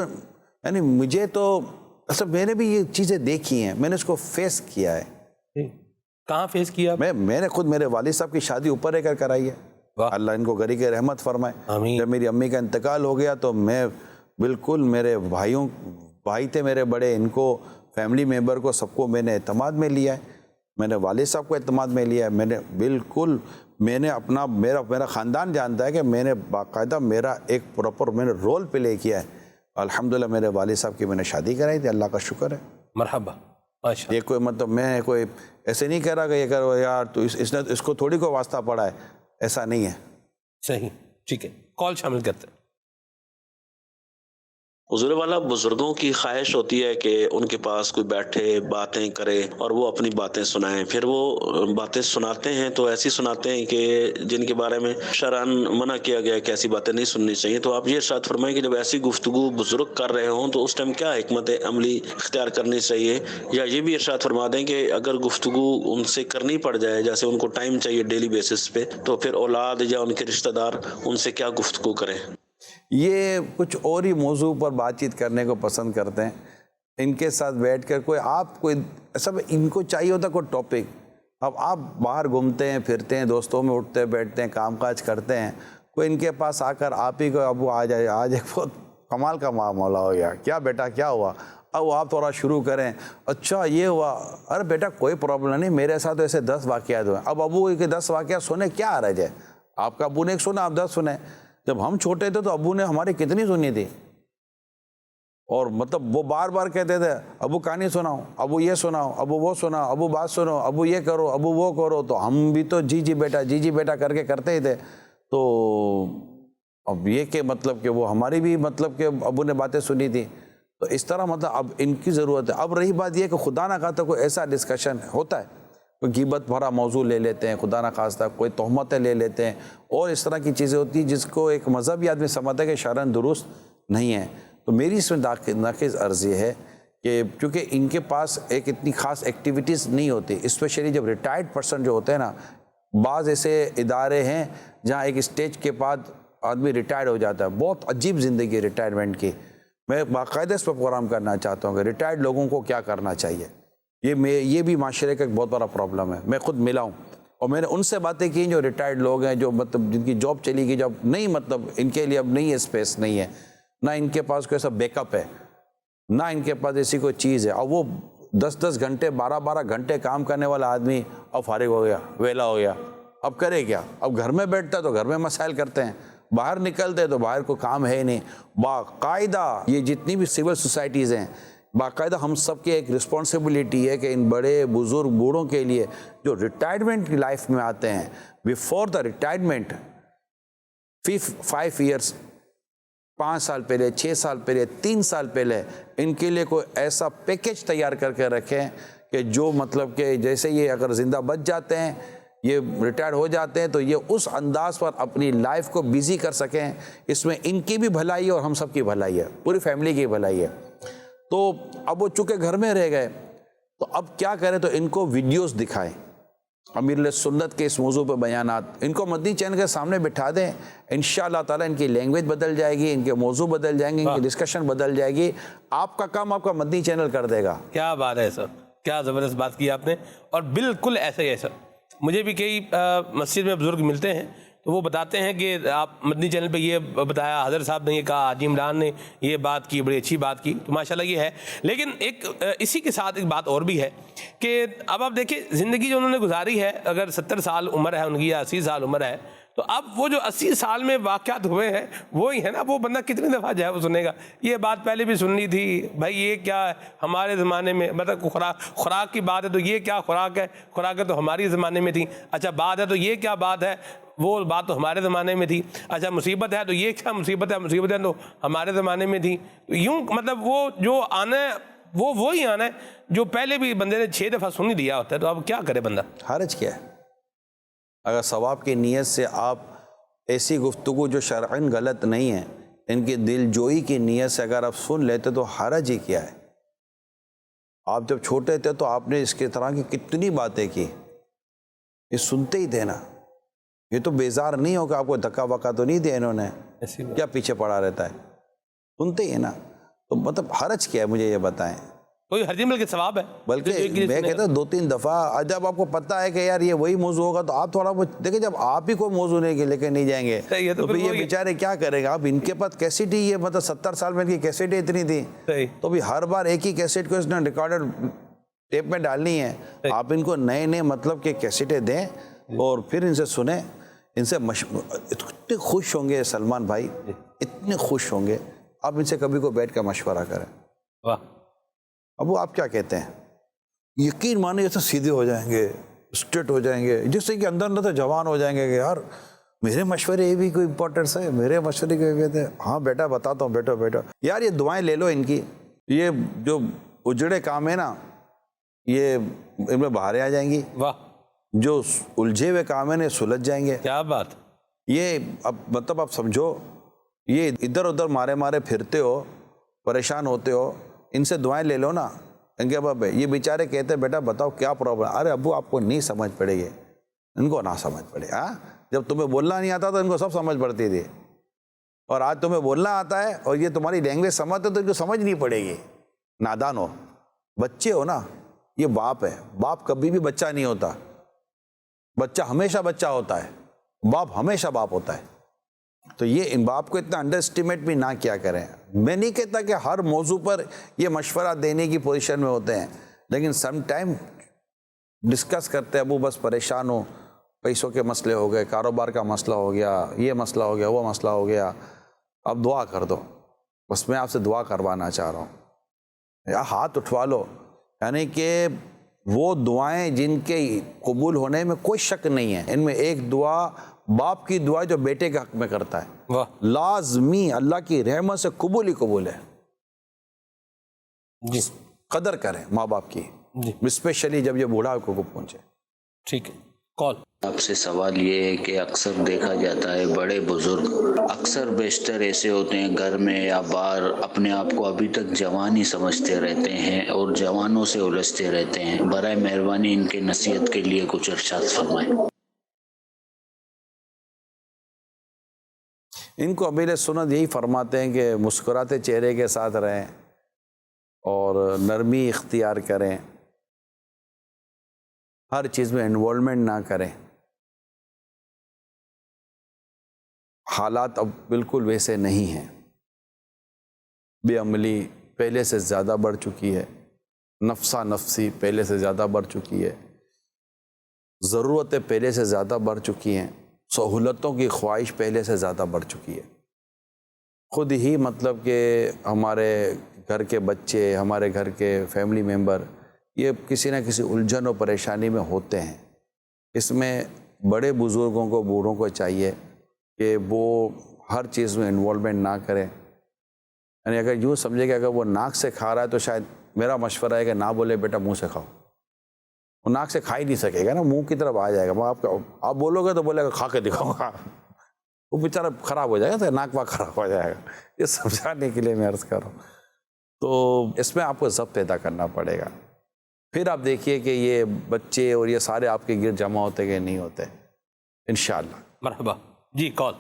یعنی مجھے تو اصل میں نے بھی یہ چیزیں دیکھی ہیں، میں نے اس کو فیس کیا ہے. کہاں فیس کیا؟ میں نے خود میرے والد صاحب کی شادی اوپر رہ کر کرائی ہے. اللہ ان کو گھر کی رحمت فرمائے. آمین. جب میری امی کا انتقال ہو گیا تو میں بالکل میرے بھائی تھے میرے بڑے، ان کو فیملی ممبر کو سب کو میں نے اعتماد میں لیا ہے. میں نے والد صاحب کو اعتماد میں لیا ہے. میں نے اپنا میرا خاندان جانتا ہے کہ میں نے باقاعدہ میرا ایک پراپر میں نے رول پلے کیا ہے. الحمدللہ میرے والد صاحب کی میں نے شادی کرائی تھی، اللہ کا شکر ہے. مرحبا. یہ کوئی مطلب میں کوئی ایسے نہیں کہہ رہا کہ یہ کرو یار تو اس نے اس کو تھوڑی کوئی واسطہ پڑا ہے، ایسا نہیں ہے. صحیح. ٹھیک ہے، کال شامل کرتے ہیں. حضور والا بزرگوں کی خواہش ہوتی ہے کہ ان کے پاس کوئی بیٹھے، باتیں کرے اور وہ اپنی باتیں سنائیں. پھر وہ باتیں سناتے ہیں تو ایسی سناتے ہیں کہ جن کے بارے میں شرعاً منع کیا گیا کہ ایسی باتیں نہیں سننی چاہیے. تو آپ یہ ارشاد فرمائیں کہ جب ایسی گفتگو بزرگ کر رہے ہوں تو اس ٹائم کیا حکمت عملی اختیار کرنی چاہیے؟ یا یہ بھی ارشاد فرما دیں کہ اگر گفتگو ان سے کرنی پڑ جائے، جیسے ان کو ٹائم چاہیے ڈیلی بیسس پہ، تو پھر اولاد یا ان کے رشتہ دار ان سے کیا گفتگو کریں؟ یہ کچھ اور ہی موضوع پر بات چیت کرنے کو پسند کرتے ہیں. ان کے ساتھ بیٹھ کر کوئی سب ان کو چاہیے ہوتا کوئی ٹاپک. اب آپ باہر گھومتے ہیں پھرتے ہیں، دوستوں میں اٹھتے بیٹھتے ہیں، کام کاج کرتے ہیں، کوئی ان کے پاس آ کر آپ ہی کو ابو آ جائے، آج ایک بہت کمال کا معاملہ ہو گیا، کیا بیٹا کیا ہوا؟ اب آپ تھوڑا شروع کریں، اچھا یہ ہوا، ارے بیٹا کوئی پرابلم نہیں، میرے ساتھ ایسے 10 واقعات ہوئے. اب ابو کے 10 واقعات سنے کیا حرج ہے؟ آپ کا ابو نے ایک سنا، آپ 10 سنیں. جب ہم چھوٹے تھے تو ابو نے ہماری کتنی سنی تھی، اور مطلب وہ بار بار کہتے تھے ابو کہانی سناؤ، ابو یہ سناؤ، ابو وہ سناؤ، ابو بات سنو، ابو یہ کرو، ابو وہ کرو. تو ہم بھی تو جی جی بیٹا کر کے کرتے ہی تھے. تو اب یہ کہ مطلب کہ وہ ہماری بھی مطلب کہ ابو نے باتیں سنی تھی. تو اس طرح مطلب اب ان کی ضرورت ہے. اب رہی بات یہ کہ خدا نہ خواستہ کوئی ایسا ڈسکشن ہوتا ہے، کوئی غیبت بھرا موضوع لے لیتے ہیں، خدا نہ خواستہ کوئی تہمتیں لے لیتے ہیں، اور اس طرح کی چیزیں ہوتی ہیں جس کو ایک مذہبی آدمی سمجھتا ہے کہ شرعاً درست نہیں ہے. تو میری اس میں ناقص عرض یہ ہے کہ چونکہ ان کے پاس ایک اتنی خاص ایکٹیویٹیز نہیں ہوتی، اسپیشلی جب ریٹائرڈ پرسن جو ہوتے ہیں نا، بعض ایسے ادارے ہیں جہاں ایک اسٹیج کے بعد آدمی ریٹائرڈ ہو جاتا ہے. بہت عجیب زندگی ہے ریٹائرمنٹ کی. میں باقاعدہ اس پہ پروگرام کرنا چاہتا ہوں کہ ریٹائرڈ لوگوں کو کیا کرنا چاہیے. یہ بھی معاشرے کا ایک بہت بڑا پرابلم ہے. میں خود ملا ہوں اور میں نے ان سے باتیں کی جو ریٹائرڈ لوگ ہیں، جو مطلب جن کی جاب چلی گئی، جب نہیں مطلب ان کے لیے اب نہیں ہے، اسپیس نہیں ہے، نہ ان کے پاس کوئی ایسا بیک اپ ہے، نہ ان کے پاس ایسی کوئی چیز ہے. اور وہ 10 گھنٹے 12 گھنٹے کام کرنے والا آدمی اب فارغ ہو گیا، ویلا ہو گیا، اب کرے کیا؟ اب گھر میں بیٹھتا ہے تو گھر میں مسائل کرتے ہیں، باہر نکلتے تو باہر کو کام ہے ہی نہیں. باقاعدہ یہ جتنی بھی سول سوسائٹیز ہیں، باقاعدہ ہم سب کی ایک رسپانسبلٹی ہے کہ ان بڑے بزرگ بوڑھوں کے لیے جو ریٹائرمنٹ کی لائف میں آتے ہیں، بیفور دا ریٹائرمنٹ 5 ایئرس، 5 سال پہلے، 6 سال پہلے، 3 سال پہلے، ان کے لیے کوئی ایسا پیکیج تیار کر کے رکھیں کہ جو مطلب کہ جیسے یہ اگر زندہ بچ جاتے ہیں یہ ریٹائر ہو جاتے ہیں تو یہ اس انداز پر اپنی لائف کو بیزی کر سکیں، اس میں ان کی بھی بھلائی ہے اور ہم سب کی بھلائی ہے، پوری فیملی کی بھلائی ہے۔ تو اب وہ چونکہ گھر میں رہ گئے تو اب کیا کریں، تو ان کو ویڈیوز دکھائیں امیر سنت کے اس موضوع پہ بیانات، ان کو مدنی چینل کے سامنے بٹھا دیں، انشاءاللہ تعالیٰ ان کی لینگویج بدل جائے گی، ان کے موضوع بدل جائیں گے، ان کی ڈسکشن بدل جائے گی، آپ کا کام آپ کا مدنی چینل کر دے گا۔ کیا بات ہے سر، کیا زبردست بات کی آپ نے، اور بالکل ایسا ہی ہے سر۔ مجھے بھی کئی مسجد میں بزرگ ملتے ہیں تو وہ بتاتے ہیں کہ آپ مدنی چینل پہ یہ بتایا، حضرت صاحب نے یہ کہا، حاجی عمران نے یہ بات کی، بڑی اچھی بات کی، تو ماشاءاللہ یہ ہے۔ لیکن ایک اسی کے ساتھ ایک بات اور بھی ہے کہ اب آپ دیکھیں زندگی جو انہوں نے گزاری ہے، اگر 70 سال عمر ہے ان کی یا 80 سال عمر ہے، تو اب وہ جو 80 سال میں واقعات ہوئے ہیں وہی ہے نا، وہ بندہ کتنی دفعہ جو ہے وہ سنے گا۔ یہ بات پہلے بھی سننی تھی بھائی، یہ کیا ہے ہمارے زمانے میں، مطلب خوراک کی بات ہے تو یہ کیا خوراک ہے، خوراکیں تو ہماری زمانے میں تھی، اچھا بات ہے تو یہ کیا بات ہے، وہ بات تو ہمارے زمانے میں تھی، اچھا مصیبت ہے تو یہ کیا مصیبت ہے، مصیبتیں تو ہمارے زمانے میں تھی۔ یوں مطلب وہ جو آنا ہے وہ وہی آنا ہے جو پہلے بھی بندے نے 6 دفعہ سن ہی لیا ہوتا ہے، تو اب کیا کرے بندہ۔ حرج کیا ہے؟ اگر ثواب کی نیت سے آپ ایسی گفتگو جو شرعاً غلط نہیں ہے، ان کی دل جوئی کی نیت سے اگر آپ سن لیتے تو حرج ہی کیا ہے؟ آپ جب چھوٹے تھے تو آپ نے اس کے طرح کی کتنی باتیں کی، یہ سنتے ہی تھے نا، یہ تو بیزار نہیں ہو کہ آپ کو دھکا وکا تو نہیں دیا انہوں نے، کیا پیچھے پڑا رہتا ہے، سنتے ہی ہے نا، تو مطلب حرج کیا ہے، مجھے یہ بتائیں۔ کوئی حرج بلکہ ثواب ہے، بلکہ میں کہتا ہوں 2-3 دفعہ جب آپ کو پتہ ہے کہ یار یہ وہی موضوع ہوگا تو آپ تھوڑا بہت دیکھیں، جب آپ ہی کوئی موضوع لے کے نہیں جائیں گے تو پھر یہ بیچارے کیا کریں گا۔ اب ان کے پاس کیسٹ ہی، یہ مطلب 70 سال میں ان کی کیسٹیں اتنی تھیں، تو بھی ہر بار ایک ہی کیسٹ کو اس نے ریکارڈڈ ٹیپ میں ڈالنی ہے۔ آپ ان کو نئے نئے مطلب کے کیسٹیں دیں اور پھر ان سے سنیں، ان سے اتنے خوش ہوں گے سلمان بھائی، اتنے خوش ہوں گے، آپ ان سے کبھی کو بیٹھ کر مشورہ کریں۔ واہ، اب وہ آپ کیا کہتے ہیں، یقین مانے جیسے سیدھے ہو جائیں گے، اسٹریٹ ہو جائیں گے، جس سے کہ اندر نہ تو جوان ہو جائیں گے کہ یار میرے مشورے یہ بھی کوئی امپورٹنس ہے، میرے مشورے کے کہتے ہیں ہاں بیٹا بتاتا ہوں، بیٹو یار یہ دعائیں لے لو ان کی، یہ جو اجڑے کام ہے نا یہ ان میں بہاریں آ جائیں گی، واہ، جو الجھے ہوئے کام ہیں سلجھ جائیں گے۔ کیا بات، یہ اب مطلب آپ سمجھو، یہ ادھر ادھر مارے پھرتے ہو، پریشان ہوتے ہو، ان سے دعائیں لے لو نا۔ ان کے ابا یہ بیچارے کہتے ہیں بیٹا بتاؤ کیا پرابلم، ارے ابو آپ کو نہیں سمجھ پڑے گی، ان کو نہ سمجھ پڑے، ہاں جب تمہیں بولنا نہیں آتا تو ان کو سب سمجھ پڑتی تھی، اور آج تمہیں بولنا آتا ہے اور یہ تمہاری لینگویج سمجھتے تو ان کو سمجھ نہیں پڑے گی، نادان ہو، بچے ہو نا، یہ باپ ہے، باپ کبھی بھی بچہ نہیں ہوتا، بچہ ہمیشہ بچہ ہوتا ہے، باپ ہمیشہ باپ ہوتا ہے۔ تو یہ ان باپ کو اتنا انڈر اسٹیمیٹ بھی نہ کیا کریں۔ میں نہیں کہتا کہ ہر موضوع پر یہ مشورہ دینے کی پوزیشن میں ہوتے ہیں، لیکن سم ٹائم ڈسکس کرتے ہیں، ابو بس پریشان ہو، پیسوں کے مسئلے ہو گئے، کاروبار کا مسئلہ ہو گیا، یہ مسئلہ ہو گیا، وہ مسئلہ ہو گیا، اب دعا کر دو، بس میں آپ سے دعا کروانا چاہ رہا ہوں، یا ہاتھ اٹھوا لو، یعنی کہ وہ دعائیں جن کے قبول ہونے میں کوئی شک نہیں ہے، ان میں ایک دعا باپ کی دعا جو بیٹے کے حق میں کرتا ہے، لازمی اللہ کی رحمت سے قبول ہی قبول ہے۔ جی قدر کریں ماں باپ کی، جی اسپیشلی جب یہ بوڑھا کو پہنچے۔ ٹھیک ہے، کال۔ آپ سے سوال یہ ہے کہ اکثر دیکھا جاتا ہے بڑے بزرگ اکثر بیشتر ایسے ہوتے ہیں گھر میں یا باہر اپنے آپ کو ابھی تک جوان ہی سمجھتے رہتے ہیں اور جوانوں سے الجھتے رہتے ہیں، برائے مہربانی ان کے نصیحت کے لیے کچھ ارشاد فرمائیں۔ ان کو امیر سنت یہی فرماتے ہیں کہ مسکراتے چہرے کے ساتھ رہیں اور نرمی اختیار کریں، ہر چیز میں انوالومنٹ نہ کریں۔ حالات اب بالکل ویسے نہیں ہیں، بے عملی پہلے سے زیادہ بڑھ چکی ہے، نفسا نفسی پہلے سے زیادہ بڑھ چکی ہے، ضرورتیں پہلے سے زیادہ بڑھ چکی ہیں، سہولتوں کی خواہش پہلے سے زیادہ بڑھ چکی ہے۔ خود ہی مطلب کہ ہمارے گھر کے بچے، ہمارے گھر کے فیملی ممبر یہ کسی نہ کسی الجھن و پریشانی میں ہوتے ہیں۔ اس میں بڑے بزرگوں کو، بوڑھوں کو چاہیے کہ وہ ہر چیز میں انوالومنٹ نہ کریں، یعنی اگر یوں سمجھے کہ اگر وہ ناک سے کھا رہا ہے تو شاید میرا مشورہ ہے کہ نہ بولے بیٹا منہ سے کھاؤ، وہ ناک سے کھا ہی نہیں سکے گا نا، منہ کی طرف آ جائے گا. آپ بولو گے تو بولے گا کھا کے دکھاؤں گا، وہ بیچارہ خراب ہو جائے گا، تو ناک واک خراب ہو جائے گا. یہ سمجھانے کے لیے میں عرض کر رہا ہوں. تو اس میں آپ کو ضبط پیدا کرنا پڑے گا. پھر آپ دیکھیے کہ یہ بچے اور یہ سارے آپ کے گرد جمع ہوتے کہ نہیں ہوتے انشاءاللہ. مرحبا جی کال.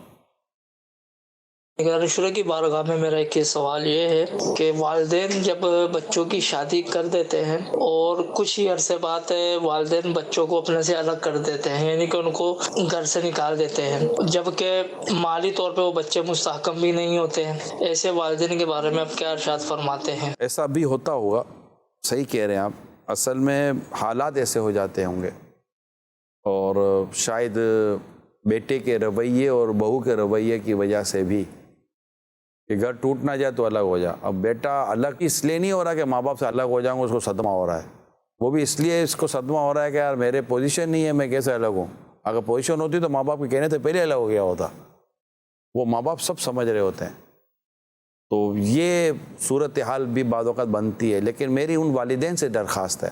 نگران کی بارگاہ میں میرا ایک سوال یہ ہے کہ والدین جب بچوں کی شادی کر دیتے ہیں اور کچھ ہی عرصے بعد والدین بچوں کو اپنے سے الگ کر دیتے ہیں، یعنی کہ ان کو گھر سے نکال دیتے ہیں، جبکہ مالی طور پہ وہ بچے مستحکم بھی نہیں ہوتے ہیں، ایسے والدین کے بارے میں آپ کیا ارشاد فرماتے ہیں؟ ایسا بھی ہوتا ہوگا، صحیح کہہ رہے ہیں آپ. اصل میں حالات ایسے ہو جاتے ہوں گے، اور شاید بیٹے کے رویے اور بہو کے رویے کی وجہ سے بھی کہ گھر ٹوٹ نہ جائے تو الگ ہو جائے. اب بیٹا الگ اس لیے نہیں ہو رہا کہ ماں باپ سے الگ ہو جاؤں گا، اس کو صدمہ ہو رہا ہے. وہ بھی اس لیے اس کو صدمہ ہو رہا ہے کہ یار میرے پوزیشن نہیں ہے، میں کیسے الگ ہوں. اگر پوزیشن ہوتی تو ماں باپ کے کہنے سے پہلے الگ ہو گیا ہوتا. وہ ماں باپ سب سمجھ رہے ہوتے ہیں. تو یہ صورتحال بھی بعض اوقات بنتی ہے. لیکن میری ان والدین سے درخواست ہے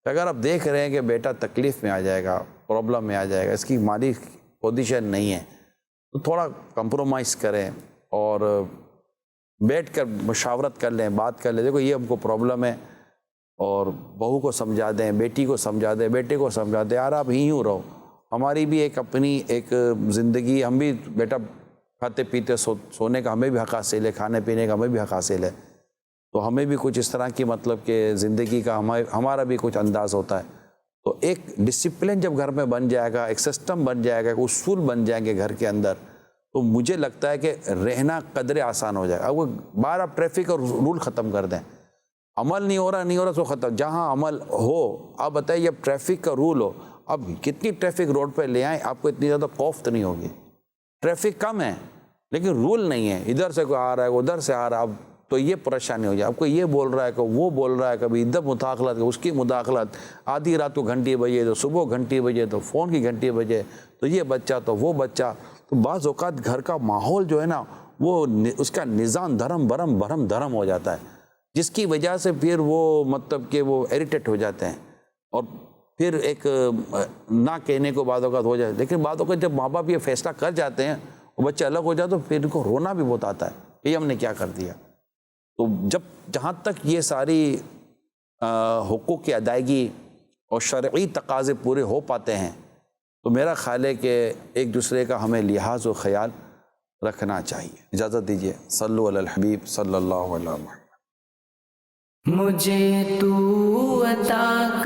کہ اگر آپ دیکھ رہے ہیں کہ بیٹا تکلیف میں آ جائے گا، پرابلم میں آ جائے گا، اس کی مالی پوزیشن نہیں ہے، تو تھوڑا کمپرومائز کریں اور بیٹھ کر مشاورت کر لیں، بات کر لیں. دیکھو یہ ہم کو پرابلم ہے، اور بہو کو سمجھا دیں، بیٹی کو سمجھا دیں، بیٹے کو سمجھا دیں، یار آپ یوں رہو، ہماری بھی ایک اپنی ایک زندگی، ہم بھی بیٹا کھاتے پیتے سونے کا ہمیں بھی حق حاصل ہے، کھانے پینے کا ہمیں بھی حق حاصل ہے. تو ہمیں بھی کچھ اس طرح کی مطلب کہ زندگی کا ہمارا بھی کچھ انداز ہوتا ہے. تو ایک ڈسپلن جب گھر میں بن جائے گا، ایک سسٹم بن جائے گا، ایک اصول بن جائیں گے گھر کے اندر، تو مجھے لگتا ہے کہ رہنا قدرے آسان ہو جائے گا. اب وہ باہر آپ ٹریفک اور رول ختم کر دیں، عمل نہیں ہو رہا تو ختم. جہاں عمل ہو، آپ بتائیے اب ٹریفک کا رول ہو، اب کتنی ٹریفک روڈ پہ لے آئیں، آپ کو اتنی زیادہ خوف تو نہیں ہوگی. ٹریفک کم ہے لیکن رول نہیں ہے، ادھر سے کوئی آ رہا ہے ادھر سے آ رہا ہے، اب تو یہ پریشانی ہو جائے. آپ کو یہ بول رہا ہے کہ وہ بول رہا ہے، کبھی ادھر مداخلت، اس کی مداخلت، آدھی رات کو گھنٹی بجے تو صبح گھنٹی بجے تو فون کی گھنٹی بجے، تو یہ بچہ تو وہ بچہ. تو بعض اوقات گھر کا ماحول جو ہے نا، وہ اس کا نظام دھرم ہو جاتا ہے، جس کی وجہ سے پھر وہ مطلب کہ وہ ایریٹیٹ ہو جاتے ہیں، اور پھر ایک نہ کہنے کو بعض اوقات ہو جائے. لیکن بعض اوقات جب ماں باپ یہ فیصلہ کر جاتے ہیں، وہ بچے الگ ہو جاتے، تو پھر ان کو رونا بھی بہت آتا ہے کہ یہ ہم نے کیا کر دیا. تو جہاں تک یہ ساری حقوق کی ادائیگی اور شرعی تقاضے پورے ہو پاتے ہیں، تو میرا خیال ہے کہ ایک دوسرے کا ہمیں لحاظ و خیال رکھنا چاہیے. اجازت دیجیے. صلو علی الحبیب صلی اللہ علیہ وسلم. مجھے تو عطا